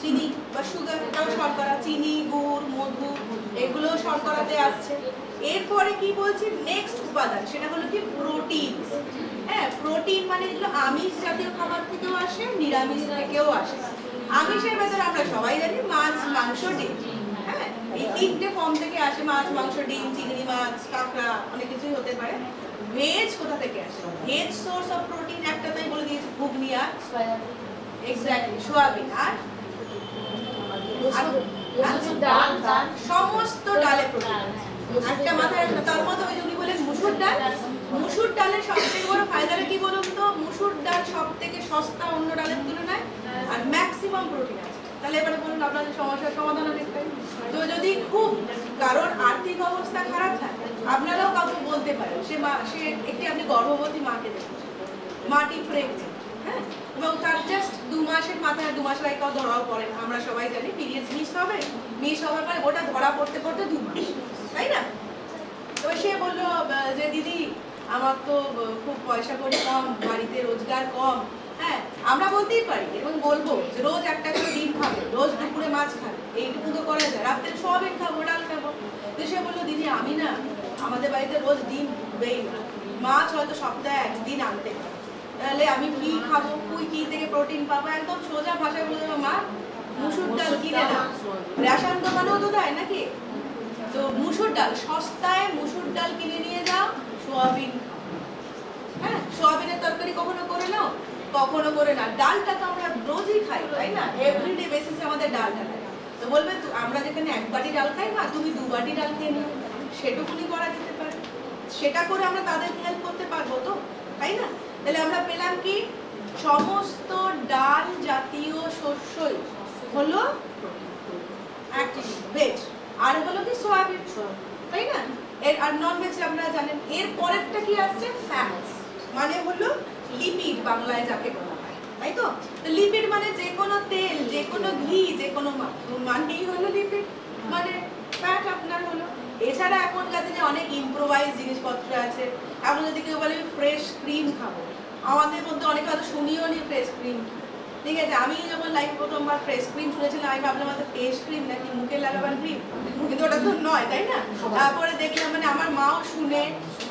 চিনি বা সুগারটাও শর্করা, চিনি, গুড়, মধু এগুলো শর্করাতে আসছে। এরপরে কি বলছি, নেক্সট উপাদান সেটা হলো কি প্রোটিন। হ্যাঁ, প্রোটিন মানে যেগুলো আমিষ জাতীয় খাবার থেকেও আসে, নিরামিষ থেকেও আসে। আমিষের ভেতরে আমরা সবাই জানি মাছ, মাংস, ডিম। হ্যাঁ, এই তিনটে ফর্ম থেকে আসে, মাছ, মাংস, ডিম, চিংড়ি মাছ, কাঁকড়া, অনেক কিছুই হতে পারে। ভেজ কোথা থেকে আসে? ভেজ সোর্স অফ প্রোটিন একটা তাই বলে দিয়েছি, ঘুগনি আর এক্স্যাক্টলি সোয়াবিন আর সমস্ত ডালে প্রোটিন। একটা মাথায় রাখবে, তার মধ্যে ওই যে উনি বলেন মুসুর ডাল। মুসুর ডালের সবথেকে বড় ফায়দাটা কি বলুন তো? মুসুর ডাল সবথেকে সস্তা অন্য ডালের তুলনায়, আর ম্যাক্সিমাম প্রোটিন আছে। তাহলে এবারে বলুন আপনাদের সমস্যার সমাধান অনেকটাই। তো যদি খুব কারোর আর্থিক অবস্থা খারাপ থাকে, আপনারাও কাউকে বলতে পারেন, সে একটি আপনি গর্ভবতী মাকে দেখুন, মাটি প্রেগনেন্ট, হ্যাঁ, এবং তার জাস্ট 2 মাসের মাথায়, 2 মাসের আগে ধরাও পড়ে না। আমরা সবাই জানি পিরিয়ডস মিস হওয়ার পরে ওটা ধরা পড়তে 2 মাস, তাই না? তো সে বললো যে দিদি আমার তো খুব পয়সা করি কম, বাড়িতে রোজগার কম। হ্যাঁ, আমরা বলতেই পারি এবং বলবো যে রোজ একটা করে ডিম খাবে, রোজ দুপুরে মাছ খাবে, এইটুকু তো করা যায়। রাত্রে সোয়াবিন খাবো, ডাল খাবো। তো সে বললো দিদি আমি না, আমাদের বাড়িতে রোজ ডিম দেই না, মাছ হয়তো সপ্তাহে 1 দিন আনতে হয়, তাহলে আমি কি খাবো, কি থেকে প্রোটিন পাবো? একদম সোজা ভাষায় বলে দেবো, মা মুসুর ডাল কিনে না, রেশন দোকানেও তো দেয় নাকি? তো মুসুর ডাল সস্তায়, মুসুর ডাল কিনে নিয়ে যাও, সোয়াবিন। হ্যাঁ, সোয়াবিনের তরকারি কখনো করে নাও, কখনো করে না। ডালটা তো আমরা রোজই খাই, তাই না? এভরিডে বেসিসে আমাদের ডালটা খাই। তো বলবে আমরা যেখানে 1 বাটি ডাল খাই না, তুমি 2 বাটি ডাল খেয়ে নিও, সেটুকুনি করা যেতে পারে। সেটা করে আমরা তাদেরকে হেল্প করতে পারবো তো, তাই না? তাহলে আমরা পেলাম কি, সমস্ত ডাল জাতীয় শস্যই হলো ভেজ, আর হলো কি সোয়াবিন, তাই না? আর নন ভেজ আপনারা জানেন। এর পরেরটা কি আসছে, ফ্যাটস, মানে হলো লিপিড বাংলায় যাকে বলা হয়, তাই তো? লিপিড মানে যে কোনো তেল, যে কোনো ঘি, যে কোনো মানেই হলো লিপিড, মানে ফ্যাট আপনার হলো। এছাড়া এখনকার দিনে অনেক ইম্প্রোভাইজ জিনিসপত্র আছে। এখন যদি কেউ বলে ফ্রেশ ক্রিম খাবো, আমাদের মধ্যে অনেকে হয়তো শুনিও নি ফ্রেশ ক্রিম, ঠিক আছে? আমি যখন লাইফ প্রথমবার ফ্রেশ ক্রিম শুনেছিলাম, আমি ভাবলাম হয়তো ফেস ক্রিম নাকি মুখে লাগাবার ক্রিম, কিন্তু ওটা তো নয়, তাই না? তারপরে দেখলাম, মানে আমার মাও শুনে,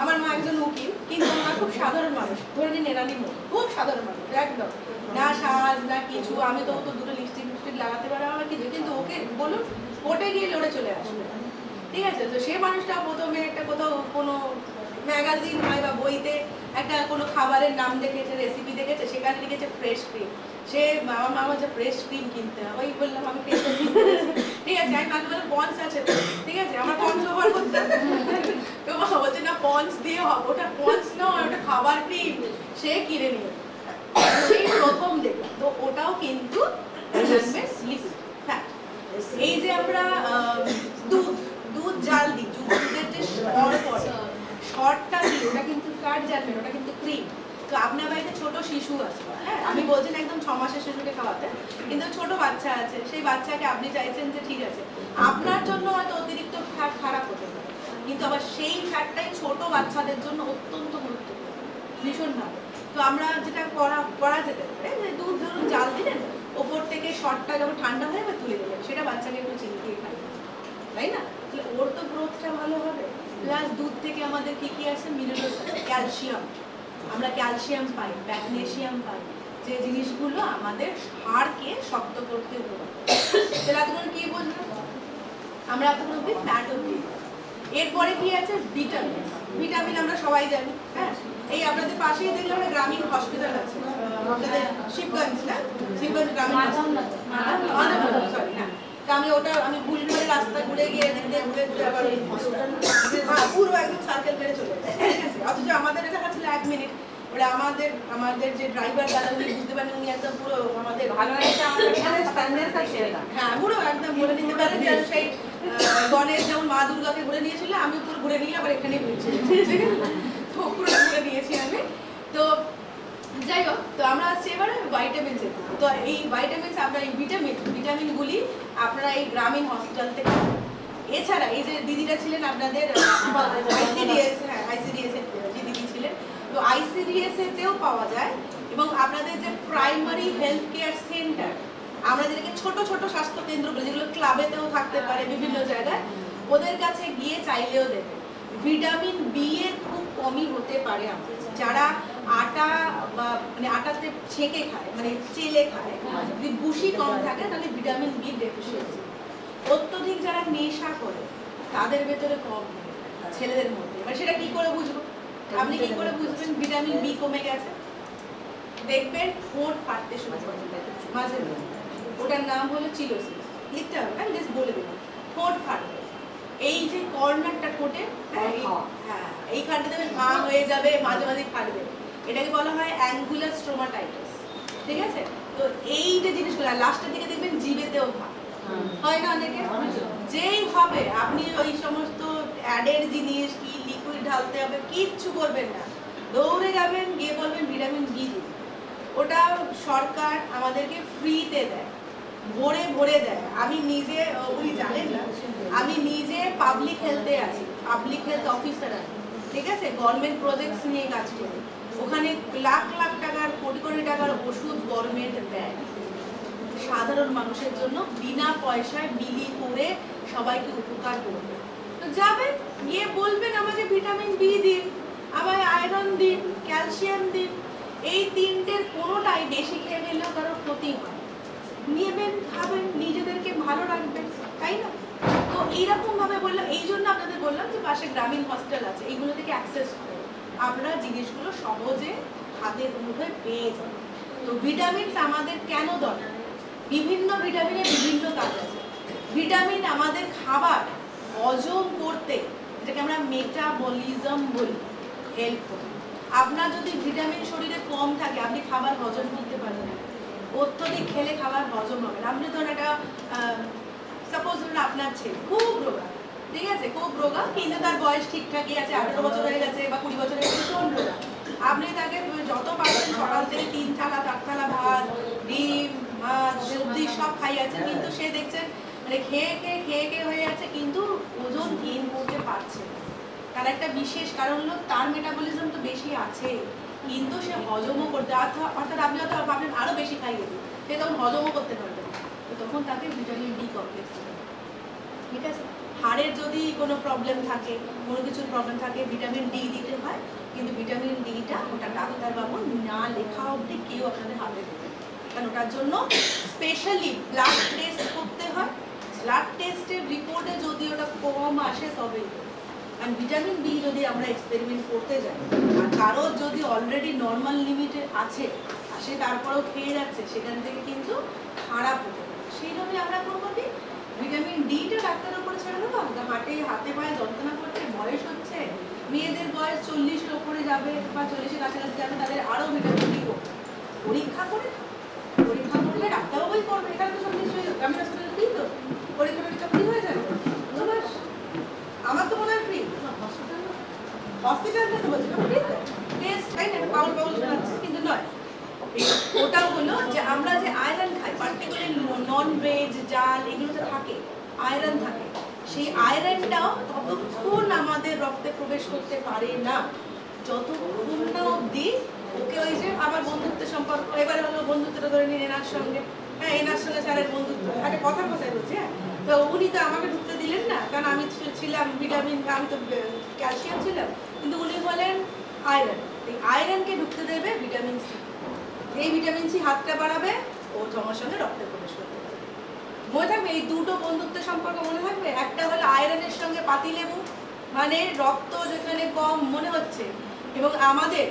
আমার মা একজন উকিল, কিন্তু আমার খুব সাধারণ মানুষ, ধরে নিন এরানি মুখ, খুব সাধারণ মানুষ একদম, না সাজ না কিছু। আমি তো 2টো লিপস্টিক লাগাতে পারবো আমার কিছু, কিন্তু ওকে বলুন কোর্টে গিয়ে লড়ে চলে আসবে, ঠিক আছে? তো সে মানুষটা প্রথমে একটা কোথাও কোনো ম্যাগাজিন হয় বা বইতে একটা কোনো খাবারের নাম দেখেছে, রেসিপি দেখেছে, সেখানে লিখেছে ফ্রেশ ক্রিম। সে আমার মা বলছে ফ্রেশ ক্রিম কিনতে হবে, ওই বললাম আমি ফ্রেশ ক্রিম কিনেছি, ঠিক আছে? আমি মাকে বললাম পন্স আছে, ঠিক আছে? আমার পন্স ব্যবহার করতে, তো মা বলছে না পন্স দিয়ে হবে, ওটা পন্স নয়, ওটা খাবার ক্রিম। সে কিনে নিল, সেই প্রথম দেখলাম। তো ওটাও কিন্তু এই যে আমরা দুধ জাল দিই, দুধের যে শর্টটা দিই, ওটা কিন্তু কাঠ জানবেন, ওটা কিন্তু ক্রিম। তো আপনার বাড়িতে ছোট শিশু আছে, হ্যাঁ, আমি বলছি না একদম 6 মাসের শিশুকে খাওয়াতে, কিন্তু ছোট বাচ্চা আছে, সেই বাচ্চাকে আপনি চাইছেন যে ঠিক আছে আপনার জন্য হয়তো অতিরিক্ত ফ্যাট খারাপ হতে পারে, কিন্তু আবার সেই ফ্যাটটাই ছোট বাচ্চাদের জন্য অত্যন্ত গুরুত্বপূর্ণ, ভীষণভাবে। তো আমরা যেটা করা যেতে পারে, যে দুধ ধরুন জাল দিলেন, ওপর থেকে শর্টটা যখন ঠান্ডা হয়ে যাবে তুলে দেবেন, সেটা বাচ্চাকে একটু চিনি দিয়ে খাই, তাই না? তাহলে ওর তো গ্রোথটা ভালো হবে। প্লাস দুধ থেকে আমাদের কি কি আছে, মিনারেলস আছে, ক্যালসিয়াম, আমরা ক্যালসিয়াম পাই, ম্যাগনেসিয়াম পাই, যে জিনিসগুলো আমাদের হাড়কে শক্ত করতে উপকার। তাহলে এতক্ষণ কি বুঝলাম আমরা, এতক্ষণ অব্দি ফ্যাট অব্দি। এরপরে কি আছে, ভিটামিন। ভিটামিন আমরা সবাই জানি, হ্যাঁ, এই আপনাদের পাশেই দেখলাম একটা গ্রামীণ হসপিটাল আছে, আপনাদের শিবগঞ্জ, না শিবগঞ্জ গ্রামীণ হসপিটাল, সরি না, আমি ভুল করে রাস্তা ঘুরে গিয়ে ঘুরে আবার পুরো একদম সার্কেল মেরে চলে যায়, অথচ আমাদের এটা ছিল 1 মিনিট। ওরা আমাদের যে ড্রাইভার দাদা, উনি বুঝতে পারেন, উনি একদম পুরো আমাদের ভালো একটা হ্যাঁ পুরো একদম ঘুরে নিতে পারেন। সেই গণেশ যেমন মা দুর্গাকে ঘুরে নিয়েছিল, আমি পুরো ঘুরে নিয়ে আবার এখানেই ঘুরছি, তো পুরো ঘুরে নিয়েছি আমি। তো যাই হোক, তো আমরা আসছি এবারে ভাইটামিনস। তো এই ভাইটামিনস, আমরা এই ভিটামিনগুলি আপনারা এই গ্রামীণ হসপিটাল থেকে। এছাড়া এই যে দিদিরা ছিলেন আপনাদের আইসিডিএস, হ্যাঁ আইসিডিএস এর যে দিদি ছিলেন, তো আইসিডিএস এতেও পাওয়া যায়। এবং আপনাদের যে প্রাইমারি হেলথ কেয়ার সেন্টার, আমরা যেটাকে ছোট ছোট স্বাস্থ্য কেন্দ্র বলি, যেগুলো ক্লাবেতেও থাকতে পারে বিভিন্ন জায়গায়, ওদের কাছে গিয়ে চাইলেও দেবে। ভিটামিন বি এর খুব কমই হতে পারে আমাদের, যারা আটা বা মানে আটাতে ছেঁকে খায়, মানে চেলে খায়, যদি বুশি কম থাকে তাহলে ভিটামিন বি ডেফিসিয়েন্সি। অত্যধিক যারা নেশা করে তাদের ভেতরে কম থাকে ছেলেদের মধ্যে। এবার সেটা কি করে বুঝবো? আপনি কি করে বুঝবেন ভিটামিন বি কমে গেছে? দেখবেন ঠোঁট ফাটতে শুরু করে মাঝে মাঝে, ওটার নাম হলো চিলোসিস। লিখতে হবে, আমি জাস্ট বলে দেবো, ঠোঁট ফাটবে। এই যে কর্নারটা ঠোঁটে, হ্যাঁ এইখানটা দেবে ঘা হয়ে যাবে, মাঝে মাঝে ফাটবে, এটাকে বলা হয় অ্যাঙ্গুলার স্ট্রোমাটাইটিস। ঠিক আছে? তো এই যে জিনিসগুলো লাস্টের দিকে দেখবেন জিভেতেও ঘা হয় না অনেকে। যেই হবে আপনি ওই সমস্ত অ্যাডের জিনিস কি লিকুইড ঢালতে হবে কিচ্ছু করবেন না, দৌড়ে যাবেন, গিয়ে বলবেন ভিটামিন বি দিন। ওটা সরকার আমাদেরকে ফ্রিতে দেয়, ভরে ভরে দেয়। আমি নিজে, উনি জানেন না, আমি নিজে পাবলিক হেলথে আছি, পাবলিক হেলথ অফিসার আছি। ঠিক আছে? গভর্নমেন্ট প্রজেক্টস নিয়ে কাজ করি। ওখানে লাখ লাখ টাকার, কোটি কোটি টাকার ওষুধ গভর্নমেন্ট দেয় সাধারণ মানুষের জন্য, বিনা পয়সায় বিলি করে সবাইকে উপকার করবে। তো যাবেন, গিয়ে বলবেন আমাকে ভিটামিন বি দিন, আমায় আয়রন দিন, ক্যালসিয়াম দিন। এই তিনটের কোনোটাই বেশি খেয়ে ফেললেও কারোর ক্ষতি হয়। নেবেন, খাবেন, নিজেদেরকে ভালো রাখবেন, তাই না? তো এইরকম ভাবে বললাম, এই জন্য আপনাদের বললাম যে পাশে গ্রামীণ হস্টেল আছে, এইগুলো থেকে অ্যাক্সেস করে আপনারা জিনিসগুলো সহজে হাতের মুঠোয় পেয়ে যাবেন। তো ভিটামিন আমাদের কেন দরকার? বিভিন্ন ভিটামিনের বিভিন্ন কাজ আছে। ভিটামিন আমাদের খাবার হজম করতে, যেটাকে আমরা মেটাবলিজম বলি, হেল্প করে। আপনার যদি ভিটামিন শরীরে কম থাকে আপনি খাবার হজম করতে পারবেন না, অত্যধিক খেলে খাবার হজম হবে না। আপনি ধরুন একটা সাপোজ ধরুন আপনার ছেলে খুব রোগা, ঠিক আছে, খুব রোগা, কিন্তু তার বয়স ঠিকঠাকই আছে, 18 বছর হয়ে গেছে বা 20 বছর হয়ে গেছে, ভীষণ রোগা। আপনি তাকে যত পারবেন সকাল থেকে 3 থালা 4 থালা ভাত, ডিম, মাছ, সবজি সব খাইয়েছে, কিন্তু সে দেখছেন মানে খেয়ে খেয়ে হয়ে যাচ্ছে, কিন্তু ওজন গেইন করতে পারছে না। তার একটা বিশেষ কারণ হলো তার মেটাবলিজম তো বেশি আছে, কিন্তু সে হজমও করতে, অর্থাৎ আপনি হয়তো ভাবলেন আরো বেশি খাইয়ে দিন, সে তখন হজমও করতে পারবে না। তো তখন তাকে ভিটামিন ডি কমপ্লেক্স দিতে হবে। ঠিক আছে? হাড়ের যদি কোনো প্রবলেম থাকে, কোনো কিছুর প্রবলেম থাকে, ভিটামিন ডি দিতে হয়, কিন্তু ভিটামিন ডিটা ওটা ডাক্তারবাবু না লেখা অবধি কেউ আপনাদের হাতে দেবে, কারণ ওটার জন্য স্পেশালি ব্লাড টেস্ট করতে হয়। ব্লাড টেস্টের রিপোর্টে যদি ওটা কম আসে তবেই। আর ভিটামিন বি যদি আমরা এক্সপেরিমেন্ট করতে যাই আর কারোর যদি অলরেডি নর্মাল লিমিটে আছে আর সে তারপরেও খেয়ে যাচ্ছে, সেখান থেকে কিন্তু খারাপ হতে পারে। সেই জন্য আমরা করবো কি, ভিটামিন ডিটা ডাক্তারের উপরে ছেড়ে দেবো। হাতে পায়ে যন্ত্রণা করছে, বয়স হচ্ছে, মেয়েদের বয়স 40-এর ওপরে যাবে বা 40-এর কাছাকাছি যাবে, তাদের আরও ভিটামিন ডি করবে। পরীক্ষা করলে ডাক্তারবাবুই করবে, এখানে তো সব নিশ্চয়ই গ্রামীণ হাসপাতালে ফ্রি, তো পরীক্ষা ফ্রি হয়ে যাবে। আমার তো মনে হয় ফ্রি, হসপিটাল থেকে বলছি টেস্ট, তাই না? পাউল শোনাচ্ছে, কিন্তু নয়। ওটা হলো যে আমরা যে আয়রন খাই, পার্টিকুলারলি নন ভেজ, জাল, এগুলোতে থাকে আয়রন থাকে, সেই আয়রনটাও ততক্ষণ আমাদের রক্তে প্রবেশ করতে পারে না যতক্ষণ না অবধি ওকে ওই যে আমার বন্ধুত্বের সম্পর্ক, এবারে হলো বন্ধুত্বটা ধরে নিন এনার সঙ্গে, হ্যাঁ এনার সঙ্গে স্যারের বন্ধুত্ব, একটা কথার কথাই বলছি, হ্যাঁ। তো উনি তো আমাকে ঢুকতে দিলেন না, কারণ আমি ছিলাম ভিটামিন, আমি তো ক্যালসিয়াম ছিলাম, কিন্তু উনি হলেন আয়রন। এই আয়রনকে ঢুকতে দেবে ভিটামিন সি। এই ভিটামিন সি হাতটা বাড়াবে, ও তোমার সঙ্গে রক্তে প্রবেশ করতে পারবে। মনে থাকবে এই দুটো বন্ধুত্বের সম্পর্ক, মনে থাকবে। একটা হলো আয়রনের সঙ্গে পাতিলেবু, মানে রক্ত যেখানে কম মনে হচ্ছে, এবং আমাদের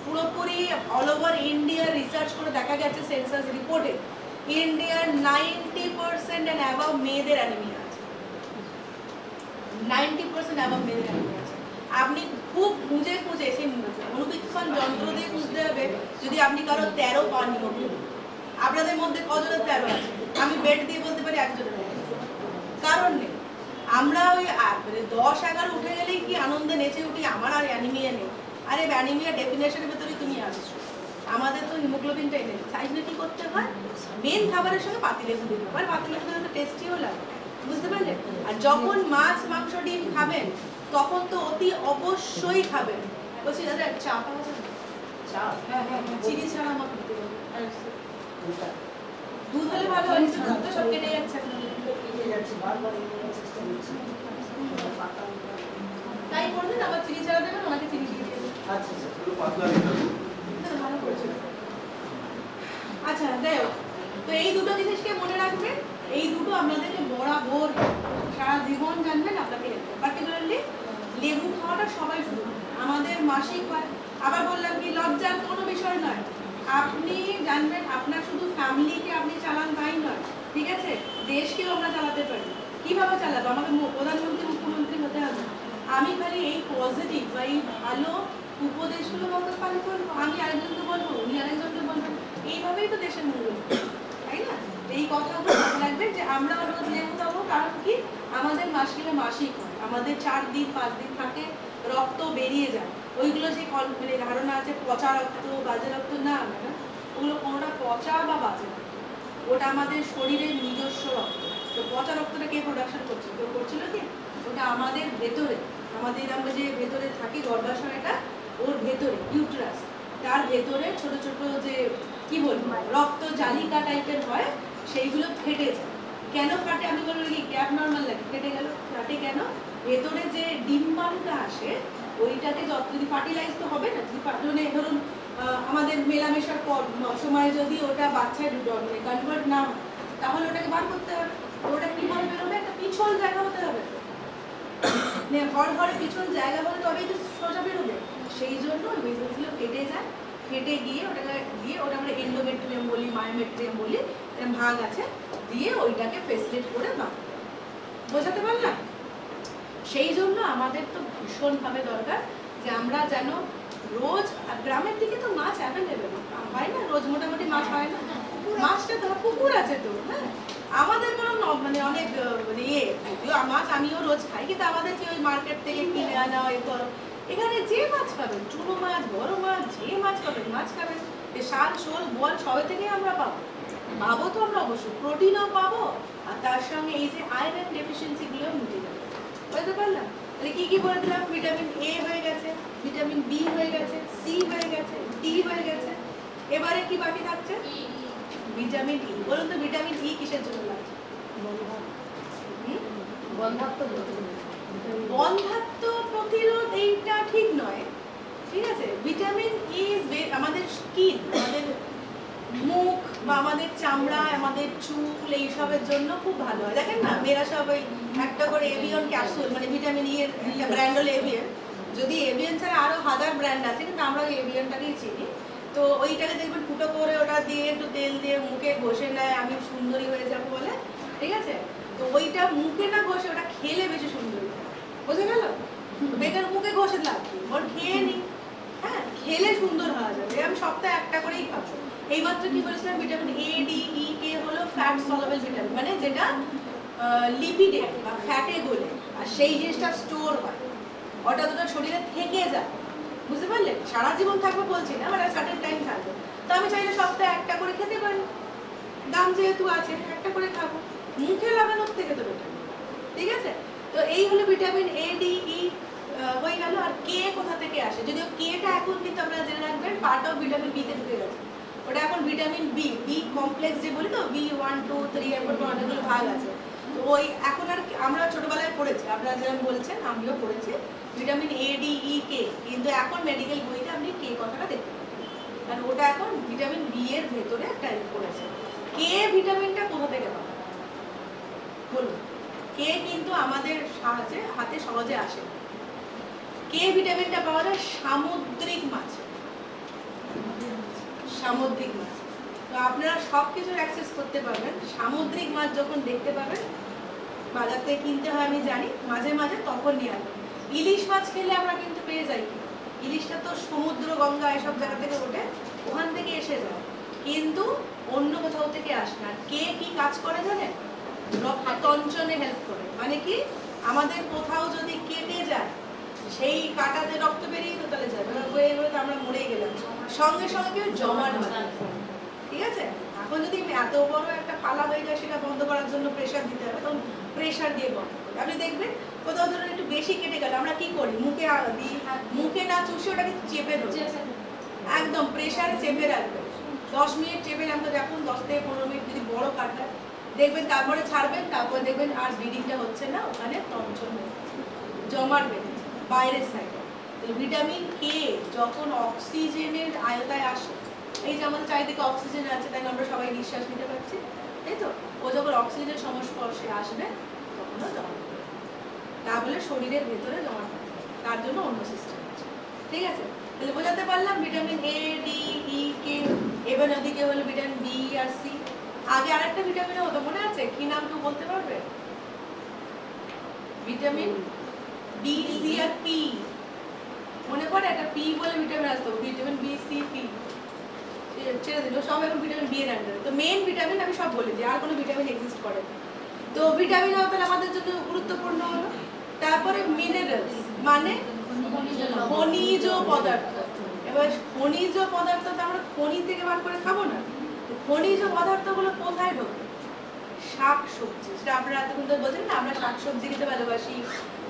পুরোপুরি অল ওভার ইন্ডিয়া রিসার্চ করে দেখা গেছে সেন্সাস রিপোর্টে ইন্ডিয়ার 90% অ্যান্ড অ্যাবাভ মেয়েদের অ্যানিমিয়া আছে। 90% অ্যাবাভ মেয়েদের অ্যানিমিয়া আছে। আপনি খুব খুঁজে সেই অনুবীক্ষণ যন্ত্র দিয়ে খুঁজতে হবে যদি আপনি কারো 13 পান হিমোগ্লোবিন। আপনাদের মধ্যে কজনের 13 আছে? আমি বেড দিয়ে বলতে পারি একজনের নেই, কারণ নেই। আমরা ওই 10-11 উঠে গেলেই কি আনন্দে নেচে উঠি, আমার আর অ্যানিমিয়া নেই। আরে অ্যানিমিয়া ডেফিনেশনের ভেতরে তুমি আসছো, আমাদের তো হিমোগ্লোবিনটাই নেই। সাইজে কি করতে হয়, মেন খাবারের সঙ্গে পাতিলেবু দিতে হয়, পাতিলেবু তো টেস্টিও লাগে, বুঝতে পারলেন? আর যখন মাছ, মাংস, ডিম খাবেন তখন তো অতি অবশ্যই খাবেন। বলছি দাদা চা পাওয়া যাবে? চা? হ্যাঁ, চিনি ছাড়া আমাকে দিতে হবে। দুধ হলে ভালো হয়েছে, দুধ তো সব কেটে যাচ্ছে। তাই করবেন, আবার চিনি ছাড়া দেবেন, আমাকে চিনি দিয়ে দেবেন। আচ্ছা ভালো করেছিল। আচ্ছা যাই হোক, তো এই দুটো জিনিসকে মনে রাখবেন, এই দুটো আপনাদেরকে বরাবর সারা জীবন জানবেন আপনাকে পার্টিকুলারলি লেবু খাওয়াটা সবাই শুরু আমাদের মাসিক হয়। আবার বললাম কি লজ্জার কোনো বিষয় নয়, আপনি জানবেন আপনার শুধু ফ্যামিলিকে আপনি চালান তাই নয়, ঠিক আছে, দেশকেও আমরা চালাতে পারি। কিভাবে চালাবো? আমাকে প্রধানমন্ত্রী মুখ্যমন্ত্রী হতে হবে। আমি খালি এই পজিটিভ বা এই ভালো উপদেশগুলো বলতে পারি বলবো, আমি আরেকজনকে বলবো, উনি আরেকজনকে বলবো, এইভাবেই তো দেশের মঙ্গল, তাই না? এই কথাগুলো মনে রাখবেন যে আমরা রোজ লেবু খাবো, কারণ কি আমাদের মাসিকে মাসিক হয়, আমাদের 4 দিন 5 দিন থাকে রক্ত বেরিয়ে যায়। ওইগুলো যে মানে ধারণা আছে পচা রক্ত বাজে রক্ত, না না, ওগুলো কোনোটা পচা বা বাজে না, ওটা আমাদের শরীরের নিজস্ব রক্ত। তো পচা রক্তটা কে প্রোডাকশন করছে? কেউ করছিল কি? ওটা আমাদের ভেতরে, আমাদের আমরা যে ভেতরে থাকি গর্ভাশয়টা, ওর ভেতরে ইউটেরাস, তার ভেতরে ছোট ছোট যে কি বলবো রক্ত জালিকা টাইপের হয়, সেইগুলো ফেটে যায়। কেন ফাটে? আমি বলবো কি গ্যাপ নর্মাল লাগে, ফেটে গেল, ফাটে কেন? ভেতরে যে ডিম্বাণুটা আসে ওইটাকে যদি ফার্টিলাইজ তো হবে না, মানে ধরুন আমাদের মেলামেশার পর সময় যদি ওটা বাচ্চায় কনভার্ট না হয়, তাহলে ওটাকে বার করতে হবে। ওটা কিভাবে বেরোবে? একটা পিছল জায়গা হতে হবে, ঘর ঘরে পিছল জায়গা হলে তবেই তো সোজা বেরোবে। সেই জন্য ওই ভেসেলসগুলো ফেটে যায়, ফেটে গিয়ে ওটাকে দিয়ে ওটা আমরা এন্ডোমেট্রিয়াম বলি, মায়োমেট্রিয়াম বলি, এরকম ভাগ আছে, দিয়ে ওইটাকে ফেসিলেট করে বাঁধ। বোঝাতে পারলাম? সেই জন্য আমাদের তো ভীষণভাবে দরকার যে আমরা যেন রোজ, গ্রামের দিকে তো মাছ অ্যাভেলেবেল হয় না, রোজ মোটামুটি মাছ হয় না, মাছটা তো পুকুর আছে তো, হ্যাঁ আমাদের কোনো মানে অনেক মানে মাছ আমিও রোজ খাই, কিন্তু আমাদের কি ওই মার্কেট থেকে কিনে আনা ওই করো, এখানে যে মাছ পাবেন, চুনো মাছ বড় মাছ যে মাছ পাবেন মাছ খাবেন, শাল শোল বল সবে থেকে আমরা পাবো তো আমরা অবশ্যই, প্রোটিনও পাবো, আর তার সঙ্গে এই যে আয়রন ডেফিসিয়েন্সিগুলো মিটে যাবে। বুঝতে পারলাম? তাহলে কি কি বলে দিলাম? ভিটামিন এ হয়ে গেছে, ভিটামিন বি হয়ে গেছে, সি হয়ে গেছে, ডি হয়ে গেছে, এবারে কি বাকি থাকছে? Vitamin E. বলুন তো ভিটামিন ই কিসের জন্য লাগছে? বন্ধ্যাত্ব প্রতিরোধ, এইটা ঠিক নয়, ঠিক আছে। ভিটামিন ই আমাদের স্কিন, আমাদের মুখ বা আমাদের চামড়া, আমাদের চুল, এইসবের জন্য খুব ভালো হয়। দেখেন না মেয়েরা সব ওই একটা করে এভিয়ন ক্যাপসুল, মানে ভিটামিন ই এর ব্র্যান্ড হলো এভিয়ন, যদি এভিয়ন ছাড়া আরো 1000 ব্র্যান্ড আছে, কিন্তু আমরা ওই এভিয়নটাকেই চিনি। তো ওইটাকে দেখবেন ফুটো করে ওটা দিয়ে একটু তেল দিয়ে মুখে ঘষে নেয়, আমি সুন্দরী হয়ে যাবো বলে, ঠিক আছে। তো ওইটা মুখে না ঘষে ওটা খেলে বেশি সুন্দরী হয়, বোঝা গেল? বেকার মুখে ঘষে লাগবে, ওর খেয়ে নি, হ্যাঁ খেলে সুন্দর হওয়া যাবে। আমি সপ্তাহে একটা করেই খাবো। এইমাত্র কি বলেছিলাম? ভিটামিন এ, ডি, ই, কে হলো ফ্যাট সলুবল ভিটামিন, মানে যেটা লিপিডে বা ফ্যাটে গলে আর সেই জিনিসটা স্টোর হয়, ওটা তোমার শরীরে থেকে যায়। বুঝতে পারলে? সারা জীবন থাকবে বলছি না, মানে সার্টেন টাইম থাকবে। তো আমি চাইলে সপ্তাহে একটা করে খেতে পারি, দাম যেহেতু আছে একটা করে খাবো, মুখে লাগানোর থেকে তো বেটার, ঠিক আছে। তো এই হলো ভিটামিন এ, ডি, ই হয়ে গেল। আর কে কোথা থেকে আসে? যদিও কেটা এখন কিন্তু আপনারা জেনে রাখবেন পার্ট অফ ভিটামিন বি তে ঢুকে গেছে, ওটা এখন ভিটামিন বি, বি কমপ্লেক্স যে বলি তো, বি 1, 2, 3 এরপর অনেকগুলো ভাগ আছে। তো ওই এখন আর আমরা ছোটবেলায় পড়েছি, আপনারা যেমন বলছেন আমিও পড়েছি ভিটামিন এ, ডি, ই, কে, কিন্তু এখন মেডিকেল বইতে আপনি কে কথাটা দেখতে পাবেন, কারণ ওটা এখন ভিটামিন বি এর ভেতরে একটা পড়েছে। কে ভিটামিনটা কোথা থেকে পাবো বলুন? কে কিন্তু আমাদের সাহায্যে হাতে সহজে আসে। কে ভিটামিনটা পাওয়া যায় সামুদ্রিক মাছ, সামুদ্রিক মাছ। তো আপনারা সব কিছুর অ্যাক্সেস করতে পারবেন, সামুদ্রিক মাছ যখন দেখতে পাবেন, বাজার থেকে কিনতে হয় আমি জানি, মাঝে মাঝে তখন নিয়ে আসবেন। ইলিশ মাছ খেলে আমরা কিন্তু পেয়ে যাই, ইলিশটা তো সমুদ্র গঙ্গা এসব জায়গা থেকে ওঠে, ওখান থেকে এসে যায়, কিন্তু অন্য কোথাও থেকে আসে না। কে কি কাজ করে জানেন? রক্ত তঞ্চনে হেল্প করে, মানে কি আমাদের কোথাও যদি কেটে যায়, সেই কাটাতে রক্ত বেরিয়ে তো তাহলে যাবে হয়ে গেলে তো আমরা মরেই গেলাম, সঙ্গে সঙ্গে জমাট বাঁধে, ঠিক আছে। এখন যদি এত বড় একটা পালা হয়ে যায়, সেটা বন্ধ করার জন্য প্রেশার দিতে হবে, তখন প্রেশার দিয়ে বন্ধ করবে। আপনি দেখবেন কোথাও ধরুন একটু বেশি কেটে গেলে আমরা কি করি? মুখে দিই, মুখে না চুষে ওটাকে চেপে ধরি, একদম প্রেশারে চেপে রাখবে, 10 মিনিট চেপে রাখতে, যখন 10 থেকে 15 মিনিট যদি বড় কাটা দেখবেন, তারপরে ছাড়বেন, তারপরে দেখবেন আর ব্লিডিংটা হচ্ছে না, ওখানে টনসন জমাট বেঁধেছে বাইরের সাইডে। ভিটামিন কে যখন অক্সিজেনের আয়তায় আসে, এই যে আমাদের চারিদিকে অক্সিজেন আছে তাই আমরা সবাই নিঃশ্বাস নিতে পারছি, তাই তো? ও যখন অক্সিজেনের সংস্পর্শে আসবে তখনও জমা পড়বে, তা বলে শরীরের ভেতরে জমা পড়বে, তার জন্য অন্য সিস্টেম আছে। ঠিক আছে, তাহলে বোঝাতে পারলাম ভিটামিন এ, ডি, ই, কে, এবার ওদিকে হলো ভিটামিন বি আর সি। আগে আরেকটা ভিটামিন হতো, মনে আছে কি নাম কেউ বলতে পারবে? ভিটামিন বি, সি আর পি, মনে পড়ে? একটা পি বলে ভিটামিন আসতো, ভিটামিন বি, সি, পি, ছেড়ে দিল, সব এখন ভিটামিন বি এর আন্ডারে। তো মেইন ভিটামিন আমি সব বলে দিই, আর কোনো ভিটামিন এক্সিস্ট করে না। তো ভিটামিন তাহলে আমাদের জন্য গুরুত্বপূর্ণ হলো। তারপরে মিনারেলস মানে খনিজ পদার্থ। এবার খনিজ পদার্থ তো আমরা খনি থেকে বার করে খাবো না, খনিজ পদার্থগুলো কোথায় ঢোকে? শাক সবজি, সেটা আপনারা এতক্ষণ ধরে বলছেন না আমরা শাক সবজি খেতে ভালোবাসি,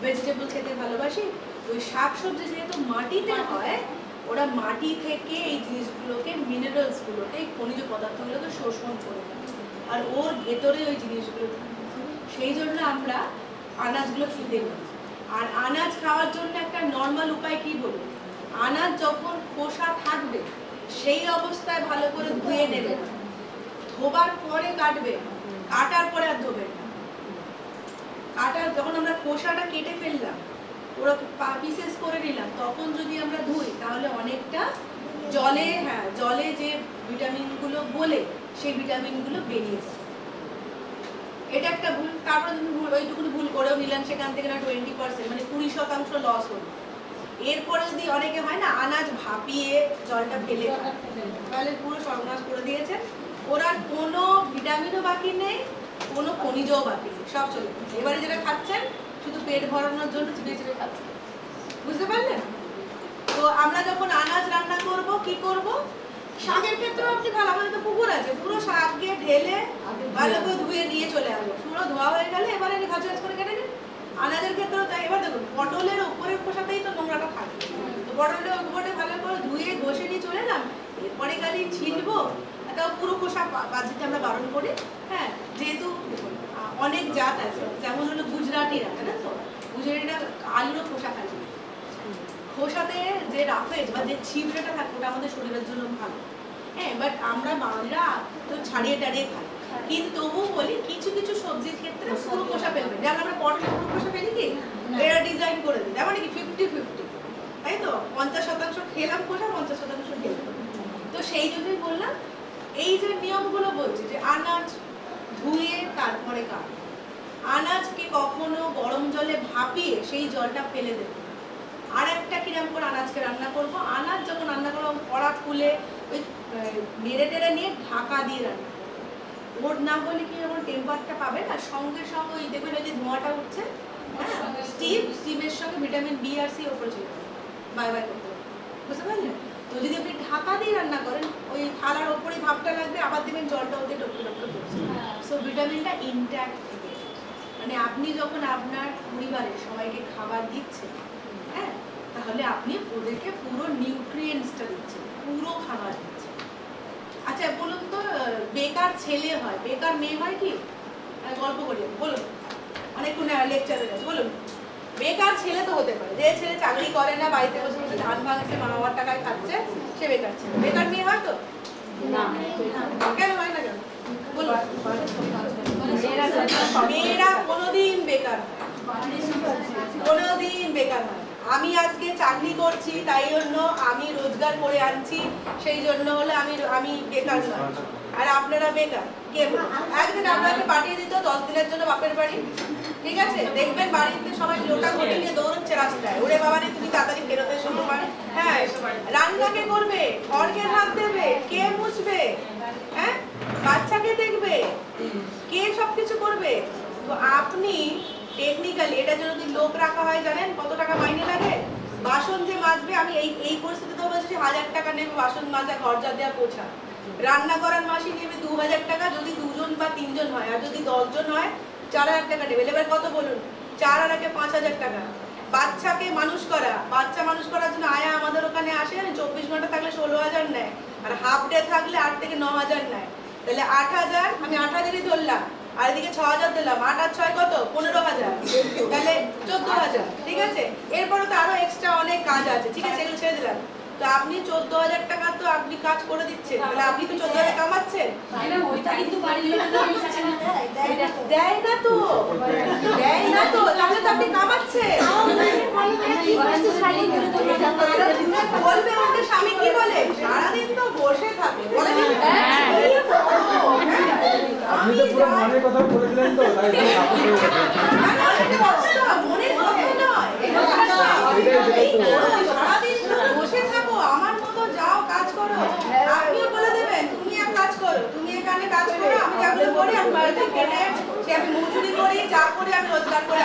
ভেজিটেবল খেতে ভালোবাসি। ওই শাক সবজি যেহেতু মাটিতে হয়, ওরা মাটি থেকে এই জিনিসগুলোকে, মিনারেলস গুলোকে, এই খনিজ পদার্থগুলোকে শোষণ করে নেয়, আর ওর ভেতরে ওই জিনিসগুলো থাকে। সেই জন্য আমরা আনাজগুলো খেতে পারি। আর আনাজ খাওয়ার জন্য একটা নর্মাল উপায় কি বলবো? আনাজ যখন খোসা থাকবে সেই অবস্থায় ভালো করে ধুয়ে নেবে, ধোবার পরে কাটবে, কাটার পরে আর ধোবে না। কাটার যখন আমরা খোসাটা কেটে ফেললাম, ওরা পিসেস করে নিলাম, তখন যদি আমরা ধুই তাহলে অনেকটা জলে, জলে যে ভিটামিনগুলো গলে সেই ভিটামিনগুলো বেরিয়ে যায়। এটা একটা ভুল। তারপরে ওইটুকুনি ভুল করেও নিলাম, সেখান থেকে না 20% মানে 20% লস হলো। এরপরে যদি অনেকে হয় না আনাজ ভাপিয়ে জলটা ফেলে, তাহলে পুরো সর্বনাশ করে দিয়েছে। ওরা কোনো ভিটামিনও বাকি নেই, কোনো খনিজও বাকি নেই, সব চলে গেছে। এবারে যেটা খাচ্ছেন শুধু পেট ভরানোর জন্য চিপে চিপে খাচ্ছেন, বুঝতে পারলেন? তো আমরা যখন আনাজ রান্না করব কি করব? শাকের ক্ষেত্রেও আপনি ভালো, আমাদের তো পুকুর আছে, পুরো শাককে ঢেলে ভালো করে ধুয়ে নিয়ে চলে আসবো, পুরো ধোয়া হয়ে গেলে এবারে ঘাস করে কেটে নিন। আনাজের ক্ষেত্রেও তাই। এবার দেখুন পটলের উপরের খোসাতেই তো নোংরাটা থাকে, তো পটলের উপরে ভালো করে ধুয়ে ঘষে নিয়ে চলে এলাম, এরপরে গালি ছিলবো, তাও পুরো খোসা বাদ দিতে আমরা বারণ করি। হ্যাঁ, যেহেতু অনেক জাত আছে, যেমন হলো গুজরাটিরা, জানেন তো, গুজরাটিরা আলুরও খোসা খায়, খোসাতে যে রাফেজ বা যে ছিবড়েটা থাকে ওটা আমাদের শরীরের জন্য ভালো। হ্যাঁ, বাট আমরা বাঙালিরা তো ছাড়িয়ে টাড়িয়ে খাই, কিন্তু তবুও বলি কিছু কিছু সবজির ক্ষেত্রে পুরো খোসা ফেলবেন। যেমন আমরা পটলে পুরো খোসা ফেলি কি, এরা ডিজাইন করে দিই, তেমন কি 50-50, তাই তো? 50% খেলাম খোসা, 50% খেলাম। তো সেই জন্যই বললাম এই যে নিয়মগুলো বলছি, যে আনাজ ধুয়ে তারপরে কাট, আনাজকে কখনো গরম জলে ভাপিয়ে সেই জলটা ফেলে দেবে। আর একটা কিরম করে আনাজকে রান্না করব, আনাজ যখন রান্না করবো কড়া খুলে ওই নেড়ে টেড়ে নিয়ে ঢাকা দিয়ে রান্না করবো। ওর না হলে কি যখন টেম্পারটা পাবে না, সঙ্গে সঙ্গে ওই দেখবেন ওই যে ধোঁয়াটা উঠছে, হ্যাঁ, স্টিমের সঙ্গে ভিটামিন বি আর সি ওপরে চলে যাবে, বাই বাই করতে হবে, বুঝতে পারলেন? তো যদি আপনি ঢাকা দিয়ে রান্না করেন, ওই থালার ওপরে ভাবটা লাগবে, আবার দেখবেন জলটা ওতে টপকে টপকে পড়ছে, সো ভিটামিনটা ইনট্যাক্ট থেকে। মানে আপনি যখন আপনার পরিবারের সবাইকে খাবার দিচ্ছেন, হ্যাঁ, তাহলে আপনি ওদেরকে পুরো নিউট্রিয়েন্টসটা দিচ্ছেন, পুরো খাবার দিচ্ছেন। আচ্ছা বলুন তো, বেকার ছেলে হয়, বেকার মেয়ে হয় কি? গল্প করি বলুন, অনেকক্ষণ লেকচারে গেছে, বলুন। বেকার ছেলে তো হতে পারে, যে ছেলে চাকরি করে না, বাড়িতে বসে বসে ধান ভাঙছে, মা বাবার টাকায় খাচ্ছে, সে বেকার ছেলে। বেকার মেয়ে হয় তো না? কেন হয় না? কেন বলুন? মেয়েরা কোনোদিন বেকার হয়, কোনোদিন বেকার হয়। আমি আজকে চাকরি করছি তাই জন্য আমি রোজগার করে আনছি, সেই জন্য হলে আমি বেকার নয়। আর আপনারা বেকার কে? একদিন আপনাকে পাঠিয়ে দিত 10 দিনের জন্য বাপের বাড়ি, ঠিক আছে, দেখবেন বাড়িতে সবাই লোটা ঘটি নিয়ে দৌড়চ্ছে রাস্তায়, ওরে বাবা রে তুমি তাড়াতাড়ি ফেরত এসো তোমার। হ্যাঁ, রান্না কে করবে? ঘরকে হাত দেবে? কে মুছবে? হ্যাঁ, বাচ্চাকে দেখবে কে? সবকিছু করবে। তো আপনি টেকনিক্যালি এটা যদি লোক রাখা হয়, জানেন কত টাকা মাইনে লাগে? বাসন যে মাজবে, আমি এই পরিস্থিতিতে বলছি 1000 টাকা নেবে বাসন মাজা, ঘর যা দেওয়া, পোছা। রান্না করার মাসি নেবে 2000 টাকা, যদি 2 জন বা 3 জন হয়, আর যদি 10 জন হয় 4000 টাকা নেবে। এবার কত বলুন? 4 আর 5000 টাকা। বাচ্চাকে মানুষ করা, বাচ্চা মানুষ করার জন্য আয়া আমাদের ওখানে আসে, 24 ঘন্টা থাকলে 16000 নেয়, আর হাফ ডে থাকলে 8 থেকে 9000 নেয়। তাহলে 8,000, আমি 8,000ই ধরলাম, আর এদিকে 6,000 দিলাম, 8 আর 6 কত? 15,000, তাহলে 14,000। ঠিক আছে, এরপরে তো আরো এক্সট্রা অনেক কাজ আছে, ঠিক আছে, এগুলো ছেড়ে দিলাম। তো আপনি 14,000 টাকা তো আপনি কাজ করে দিচ্ছেন, তাহলে আপনি তো 14,000 কামাচ্ছেন। দেয় না তো, তাহলে তো আপনি কামাচ্ছেন। বলবে আমাকে স্বামী কি বলে, সারাদিন তো বসে থাকে, বলে আপনি তো পুরো মনের কথা বলে দিলেন তো, তাই মনের কথা নয়, সারাদিন বসে থাকো, আমার মতো যাও কাজ করো। আপনিও বলে দেবেন তুমি এক কাজ করো, তুমি এখানে কাজ করো, আমি যেগুলো করি আমি বাড়িতে কেটে সে আমি মজুরি করি, যা করি আমি রোজগার করে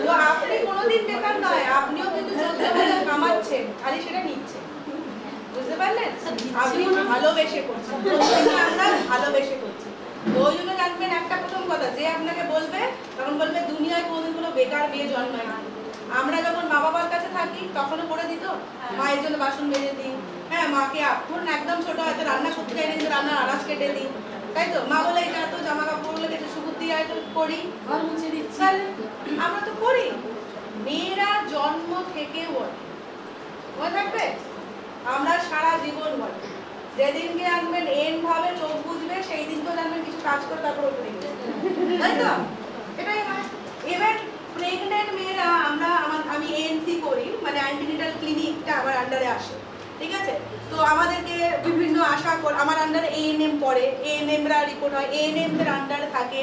তো আপনি কোনোদিন বেকার নয়, আপনিও কিন্তু 14,000 কামাচ্ছেন, খালি সেটা নিচ্ছেন। বুঝতে পারলেন? আপনি ভালোবেসে করছেন, আমরা ভালোবেসে করছি। তো ওই জন্য জানবেন একটা প্রথম কথা, যে আপনাকে বলবে তখন বলবে দুনিয়ায় কোনোদিন কোনো বেকার মেয়ে জন্মায় না। আমরা যখন মা বাবার কাছে থাকি তখনও করে দিত, মায়ের জন্য বাসন মেজে দিই, হ্যাঁ মাকে ধরুন একদম ছোট হয়তো রান্না করতে চাই না, রান্নার আনাজ কেটে দিই, তাই তো? মা বলে এটা তো জামা কাপড়গুলো কেটে সুগুর দিয়ে হয়তো করি, ঘর মুছে দিচ্ছি, আমরা তো করি। মেয়েরা জন্ম থেকে বলে, মনে থাকবে আমরা সারা জীবন বলে, যেদিনকে আনবেন এন ভাবে চোখ বুঝবে সেই দিন তো জানবেন কিছু কাজ করে তারপর উঠে গেছে, তাই তো? এটাই হয়। এবার প্রেগনেন্ট মেয়েরা আমি এএনসি করি, মানে অ্যান্টিনেটাল ক্লিনিকটা আমার আন্ডারে আসে, ঠিক আছে? তো আমাদেরকে বিভিন্ন আশা করে আমার আন্ডারে এএনএম পড়ে, এএনএমরা রিপোর্ট হয়, এএনএমদের আন্ডারে থাকে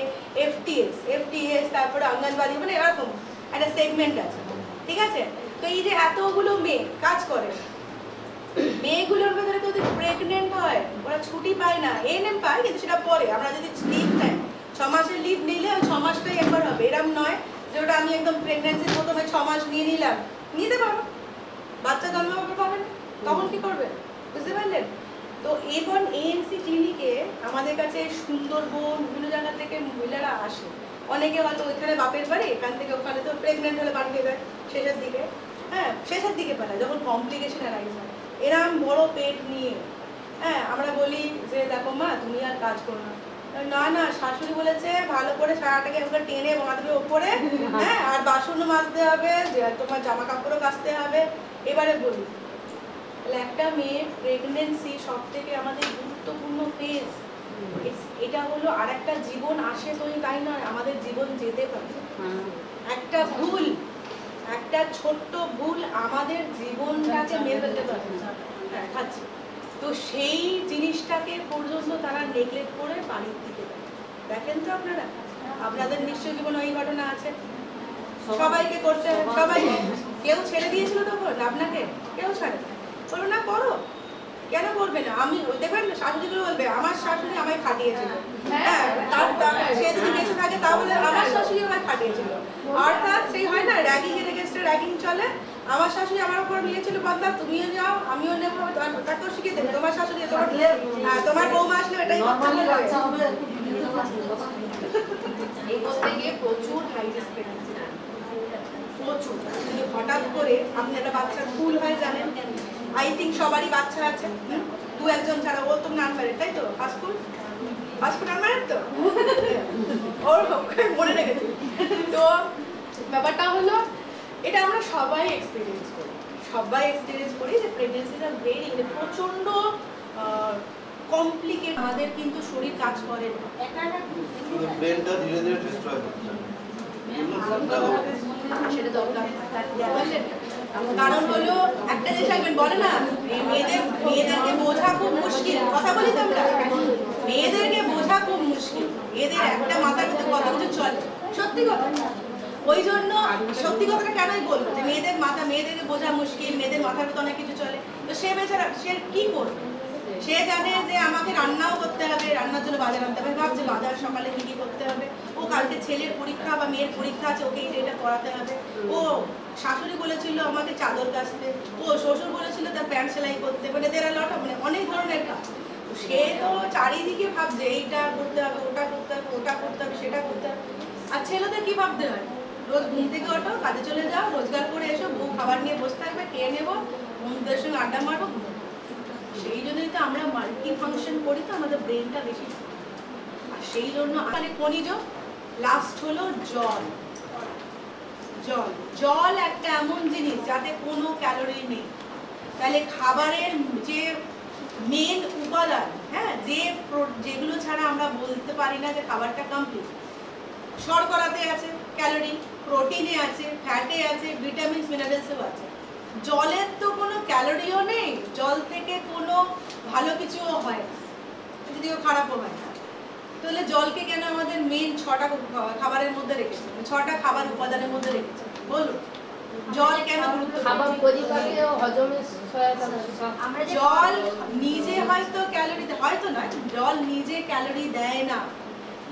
এফটিএস, তারপরে অঙ্গনবাড়ি, মানে এরকম একটা সেগমেন্ট আছে, ঠিক আছে? তো এই যে এতগুলো মেয়ে কাজ করে, মেয়েগুলোর ভেতরে যদি প্রেগনেন্ট হয় ওরা ছুটি পায় না, এএনএম পায় কিন্তু সেটা পরে, আমরা যদি লিভ নেয় 6 মাসের লিভ নিলে ওই 6 মাসটাই একবার হবে, এরকম নয় যে ওটা আমি একদম প্রেগনেন্সির প্রথমে 6 মাস নিয়ে নিলাম, নিতে পারো, বাচ্চা জন্ম পাবেন, তখন কি করবে? বুঝতে পারলেন? তো এখন এএনসি ক্লিনিকে আমাদের কাছে সুন্দরবন বিভিন্ন জায়গা থেকে মহিলারা আসে, অনেকে হয়তো ওইখানে বাপের বাড়ি, এখান থেকে ওখানে তো প্রেগনেন্ট হলে পাঠিয়ে দেয় শেষের দিকে, হ্যাঁ শেষের দিকে পাঠায় যখন কমপ্লিকেশন রাইজ হয়, এরম বড় পেট নিয়ে। হ্যাঁ আমরা বলি যে দেখো মা তুমি আর কাজ করো না, না না শাশুড়ি বলেছে ভালো করে সারাটাকে একবার টেনে বাঁধবে ওপরে, হ্যাঁ আর বাসনও মাজতে হবে, তোমার জামা কাপড়ও কাচতে হবে। এবারে বলি তাহলে একটা মেয়ে প্রেগনেন্সি সব থেকে আমাদের গুরুত্বপূর্ণ ফেজ, এটা হলো আর একটা জীবন আসে তো তাই নয়, আমাদের জীবন যেতে পারে। একটা ভুল, একটা ছোট্ট ভুল আমাদের জীবনটাকে মেরে ফেলতে পারে, দেখাচ্ছে। তো সেই জিনিসটাকে পর্যন্ত তারা নেগলেক্ট করে বাড়ির দিকে দেখেন। তো আপনাদের নিশ্চয়ই জীবনে ওই ঘটনা আছে, সবাইকে করতে হবে, সবাইকে। কেউ ছেড়ে দিয়েছিল তখন আপনাকে? কেউ ছাড়ে বলো না করো, কেন করবে না? আমি দেখবেন শাশুড়িগুলো বলবে আমার শাশুড়ি আমায় খাটিয়েছিল, হ্যাঁ সে যদি বেঁচে থাকে তাহলে আমার শাশুড়ি আমায় খাটিয়েছিল, অর্থাৎ সেই হয় না র্যাগিং এর এগেইনস্টে র্যাগিং চলে। আমার শাশুড়ি আমার উপর নিয়েছিল বদলা, তুমিও যাও আমিও নেবো, তাকেও শিখিয়ে দেবে তোমার শাশুড়ি, তোমার বৌমা আসলে এটাই করতে হবে। এই করতে গিয়ে প্রচুর হাই রিস্ক প্রেগন্যান্সি, প্রচুর। হঠাৎ করে আপনি একটা বাচ্চার ভুল হয় জানেন, আই থিঙ্ক সবারই বাচ্চা আছে, 2-1 ছাড়া। ও তো আনম্যারিড তাই তো? পাসপোর্ট আনম্যারিড তো ওর মনে রেখেছি। তো ব্যাপারটা হলো এটা আমরা সবাই এক্সপিরিয়েন্স করি যে প্রেগনেন্সি ইজ আ ভেরি প্রচন্ড কমপ্লিকেট। আমাদের কিন্তু শরীর কাজ করে না, ব্রেনটা ধীরে ধীরে ডিস্ট্রয় হচ্ছে, সেটা দরকার। কারণ হলো একটা জিনিস রাখবেন, বলে না মেয়েদেরকে বোঝা খুব মুশকিল, কথা বলি তো আমরা, মেয়েদেরকে বোঝা খুব মুশকিল, মেয়েদের একটা মাথার ভিতরে কত কিছু চলে, সত্যি কথা। ওই জন্য সত্যি কথাটা কেনই বলবো যে মেয়েদেরকে বোঝা মুশকিল, মেয়েদের মাথার ভিতরে অনেক কিছু চলে। তো সে বেচারা সে কি করবে? সে জানে যে আমাকে রান্নাও করতে হবে, রান্নার জন্য বাজার আনতে হবে, ভাবছে বাজার সকালে কি কি করতে হবে, ও কালকে ছেলের পরীক্ষা বা মেয়ের পরীক্ষা আছে, ওকে এটা করাতে হবে, ও শাশুড়ি বলেছিল আমাকে চাদর কাচতে, ও শ্বশুর বলেছিল তার প্যান্ট সেলাই করতে, মানে মানে অনেক ধরনের কাজ। সে তো চারিদিকে ভাবছে এইটা করতে হবে, ওটা করতে হবে, ওটা করতে হবে, সেটা করতে হবে। আর ছেলেদের কি ভাবতে হয়? রোজ ঘুম থেকে ওঠো, কাজে চলে যাও, রোজগার করে এসো, বউ খাবার নিয়ে বসে থাকবে, খেয়ে নেবো, বন্ধুদের সঙ্গে আড্ডা মারবো। সে এই জন্যই তো আমরা মাল্টি ফাংশন করি, তো আমাদের ব্রেনটা বেশি, আর সেই জন্য মানে খনিজ। লাস্ট হলো জল। জল জল একটা এমন জিনিস যাতে কোনো ক্যালোরি নেই। তাহলে খাবারের যে মেন উপাদান, হ্যাঁ, যেগুলো ছাড়া আমরা বলতে পারি না যে খাবারটা কমপ্লিট, শর্করাতে আছে ক্যালোরি, প্রোটিনে আছে, ফ্যাটে আছে, ভিটামিনস মিনারেলসও আছে। জলের তো কোনো ক্যালোরিও নেই, জল থেকে কোনো ভালো কিছুও হয় না, যদিও খারাপও হয় না। তাহলে জলকে কেন আমাদের মেন 6টা খাবারের মধ্যে রেখেছে, 6টা খাবার উপাদানের মধ্যে রেখেছে? বলুন জল কেন জল নিজে হয়তো ক্যালোরি, হয়তো নয়, জল নিজে ক্যালোরি দেয় না,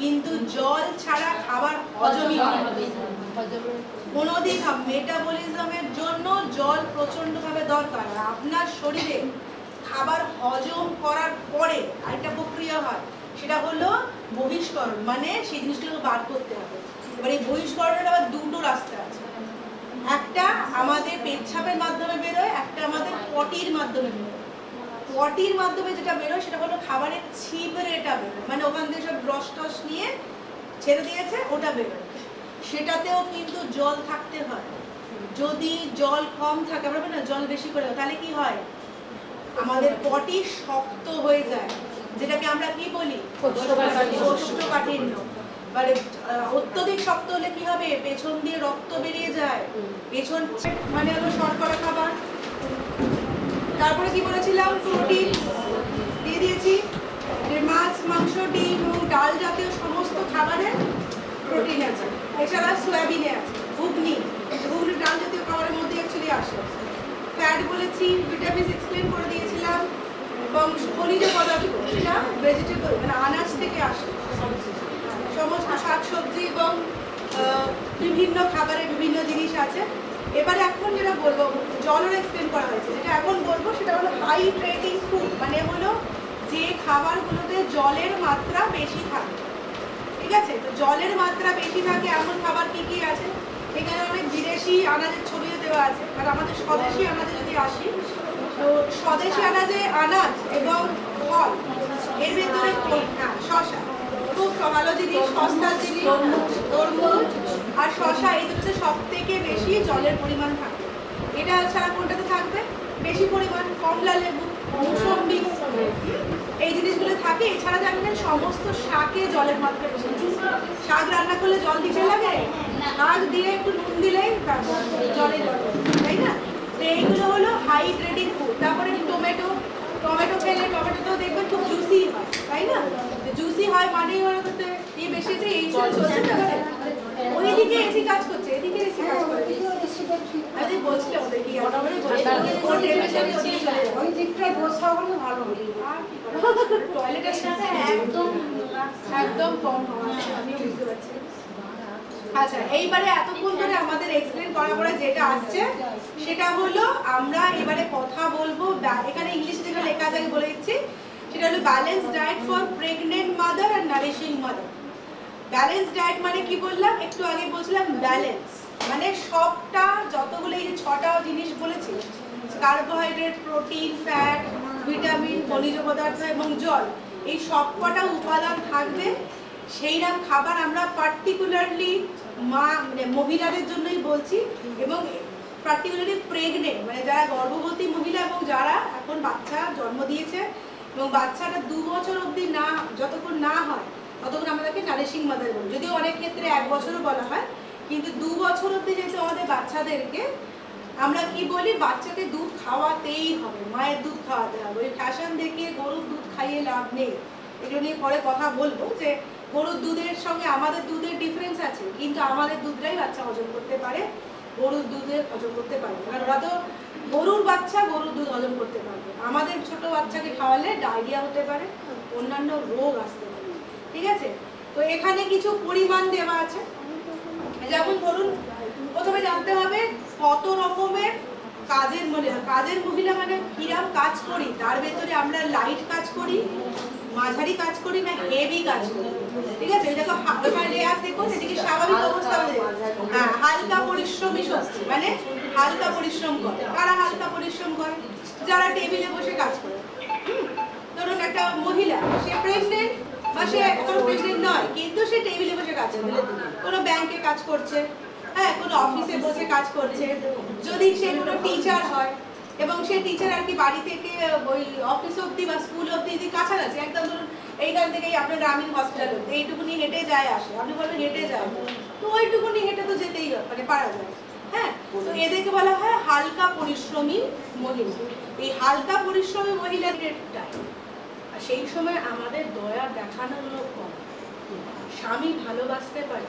কিন্তু জল ছাড়া খাবার হজমই হয় না। কোনোদিন মেটাবলিজমের জন্য জল প্রচন্ডভাবে দরকার। আপনার শরীরে খাবার হজম করার পরে আরেকটা প্রক্রিয়া হয়, সেটা হলো বহিষ্করণ, মানে সেই জিনিসগুলোকে বার করতে হবে। এবার এই বহিষ্করণের আবার দুটো রাস্তা আছে, একটা আমাদের পেচ্ছাপের মাধ্যমে বেরোয়, একটা আমাদের পটির মাধ্যমে বেরোয়। পটির মাধ্যমে যেটা বেরোয় সেটা হলো খাবারের ছিবড়েটা বেরোয়, মানে ওখান থেকে সব রস টস নিয়ে ছেড়ে দিয়েছে ওটা বেরোয়। সেটাতেও কিন্তু জল থাকতে হয়। যদি জল কম থাকে, আমরা বলি না জল বেশি করে, তাহলে কি হয়, আমাদের পটি শক্ত হয়ে যায়, যেটাকে আমরা কি বলি কোষ্ঠকাঠিন্য। মানে অত্যধিক শক্ত হলে কি হবে, পেছন দিয়ে রক্ত বেরিয়ে যায়, পেছন মানে হলো শর্করা খাবার। তারপরে কি বলেছিলাম, প্রোটিন দিয়ে দিয়েছি, যে মাছ, মাংস, ডিম এবং ডাল জাতীয় সমস্ত খাবারে প্রোটিন আছে। এছাড়া সয়াবিনে আছে, ঘুগনি ডাল জাতীয় খাবারের মধ্যে অ্যাকচুয়ালি আসে। ফ্যাট বলেছি, ভিটামিন এক্সপ্লেন করে দিয়েছিলাম, এবং খনিজ পদার্থ সেটা ভেজিটেবল মানে আনাজ থেকে আসে, সমস্ত শাকসবজি এবং বিভিন্ন খাবারে বিভিন্ন জিনিস আছে। এবারে এখন যেটা বলবো, জলের এক্সপ্লেন করা হয়েছে, যেটা এখন বলবো সেটা হলো হাইড্রেটিং ফুড, মানে হলো যে খাবারগুলোতে জলের মাত্রা বেশি থাকে। ঠিক আছে, তো জলের মাত্রা বেশি থাকে এমন খাবার কি কি আছে? এখানে অনেক বিদেশি আনাজের ছবিও দেওয়া আছে, আর আমাদের স্বদেশি আনাজে যদি আসি, তো স্বদেশি আনাজে আনাজ এবং ফল, এর ভেতরে শশা খুব ভালো জিনিস, সস্তার জিনিস, তরমুজ আর শশা, এই দুটোতে সব থেকে বেশি জলের পরিমাণ থাকে। এটা ছাড়া কোনটাতে থাকবে বেশি পরিমাণ? কমলা লেবু, মৌসম্বি, এই জিনিসগুলো থাকে। এছাড়া জানবেন সমস্ত শাকে জলের মাত্রা বেশি। শাক রান্না করলে জল দিতে লাগে, শাক দিয়ে একটু নুন দিলেই জলে তাই না? তো এইগুলো হলো হাইড্রেটিং ফুড। তারপরে টমেটো খেলে, টমেটো দেখবেন খুব জুসি হয়, তাই না? জুসি হয় মানেই ওরা করতে এই বেশি যে এই চলছে না, ওইদিকে এসি কাজ করছে, এদিকে এসি কাজ করছে। আমি বলছিলাম ওদের কি ওই দিকটায় বসা হলে ভালো হতো, টয়লেটের সাথে একদম কম হয়, আমি বুঝতে পারছি। আচ্ছা, এইবারে এতক্ষণ ধরে আমাদের এক্সপ্লেন করার পরে যেটা আসছে সেটা হলো আমরা এবারে কথা বলবো, এখানে ইংলিশে যেটা লেখা আছে বলে দিচ্ছি, সেটা হলো balance diet for pregnant mother আর নারিশিং মাদার। ব্যালেন্স ডায়েট মানে কি বললাম, একটু আগে বলছিলাম ব্যালেন্স মানে সবটা, যতগুলো এই যে 6টা জিনিস বলেছি, কার্বোহাইড্রেট, প্রোটিন, ফ্যাট, ভিটামিন, খনিজ পদার্থ এবং জল, এই সবকটা উপাদান থাকবে। সেইরকম খাবার আমরা পার্টিকুলারলি মানে মহিলাদের জন্যই বলছি, এবং পার্টিকুলারলি প্রেগনেন্ট মানে যারা গর্ভবতী মহিলা এবং যারা এখন বাচ্চা জন্ম দিয়েছে এবং বাচ্চাটা 2 বছর অবধি না, যতক্ষণ না হয় ততক্ষণ আমাদেরকে নারিশিং মাদার বলি। যদিও অনেক ক্ষেত্রে 1 বছরও বলা হয়, কিন্তু 2 বছর অবধি যেহেতু আমাদের বাচ্চাদেরকে আমরা কি বলি, বাচ্চাকে দুধ খাওয়াতেই হবে, মায়ের দুধ খাওয়াতে হবে। ওই ফ্যাশন দেখে গরুর দুধ খাইয়ে লাভ নেই। এগুলো নিয়ে পরে কথা বলবো যে গরুর দুধের সঙ্গে আমাদের দুধের ডিফারেন্স আছে, কিন্তু আমাদের দুধটাই বাচ্চা হজম করতে পারে, গরুর দুধের হজম করতে পারে। কারণ ওরা তো গরুর বাচ্চা, গরুর দুধ হজম করতে পারবে। আমাদের ছোট বাচ্চাকে খাওয়ালে ডায়রিয়া হতে পারে, অন্যান্য রোগ আসতে পারে। ঠিক আছে, তো এখানে কিছু পরিমাণ দেওয়া আছে। যেমন ধরুন, প্রথমে জানতে হবে কত রকমের কাজের মহিলা মানে কিরম কাজ করি, তার ভেতরে আমরা লাইট কাজ করি, মাঝারি কাজ করি না হেভি কাজ করি। ঠিক আছে, দেখো দেখো সেদিকে স্বাভাবিক অবস্থা, হ্যাঁ, হালকা পরিশ্রমী শক্তি মানে হালকা পরিশ্রম করে। কারা হালকা পরিশ্রম করে? যারা টেবিলে বসে কাজ করে, ধরুন একটা মহিলা সে প্রেগনেন্ট বা সে কোনো প্রেগনেন্ট নয় কিন্তু সে টেবিলে বসে কাজ করে, কোনো ব্যাংকে কাজ করছে, হ্যাঁ কোনো অফিসে বসে কাজ করছে, যদি সে কোনো টিচার হয় এবং সে টিচার আর কি বাড়ি থেকে ওই অফিস অবধি বা স্কুল অবধি যদি কাছাকাছি একদম ধরুন এইখান থেকেই আপনার গ্রামীণ হসপিটাল অবধি এইটুকুনি হেঁটে যায় আসে, আপনি বলবেন হেঁটে যায়, তো ওইটুকুনি হেঁটে তো যেতেই মানে পারা যায়। হ্যাঁ, তো এদেরকে বলা হয় হালকা পরিশ্রমী মহিলা। এই হালকা পরিশ্রমী মহিলাদের টাইম, আর সেই সময় আমাদের দয়া দেখানোর লোক কম। স্বামী ভালোবাসতে পারে।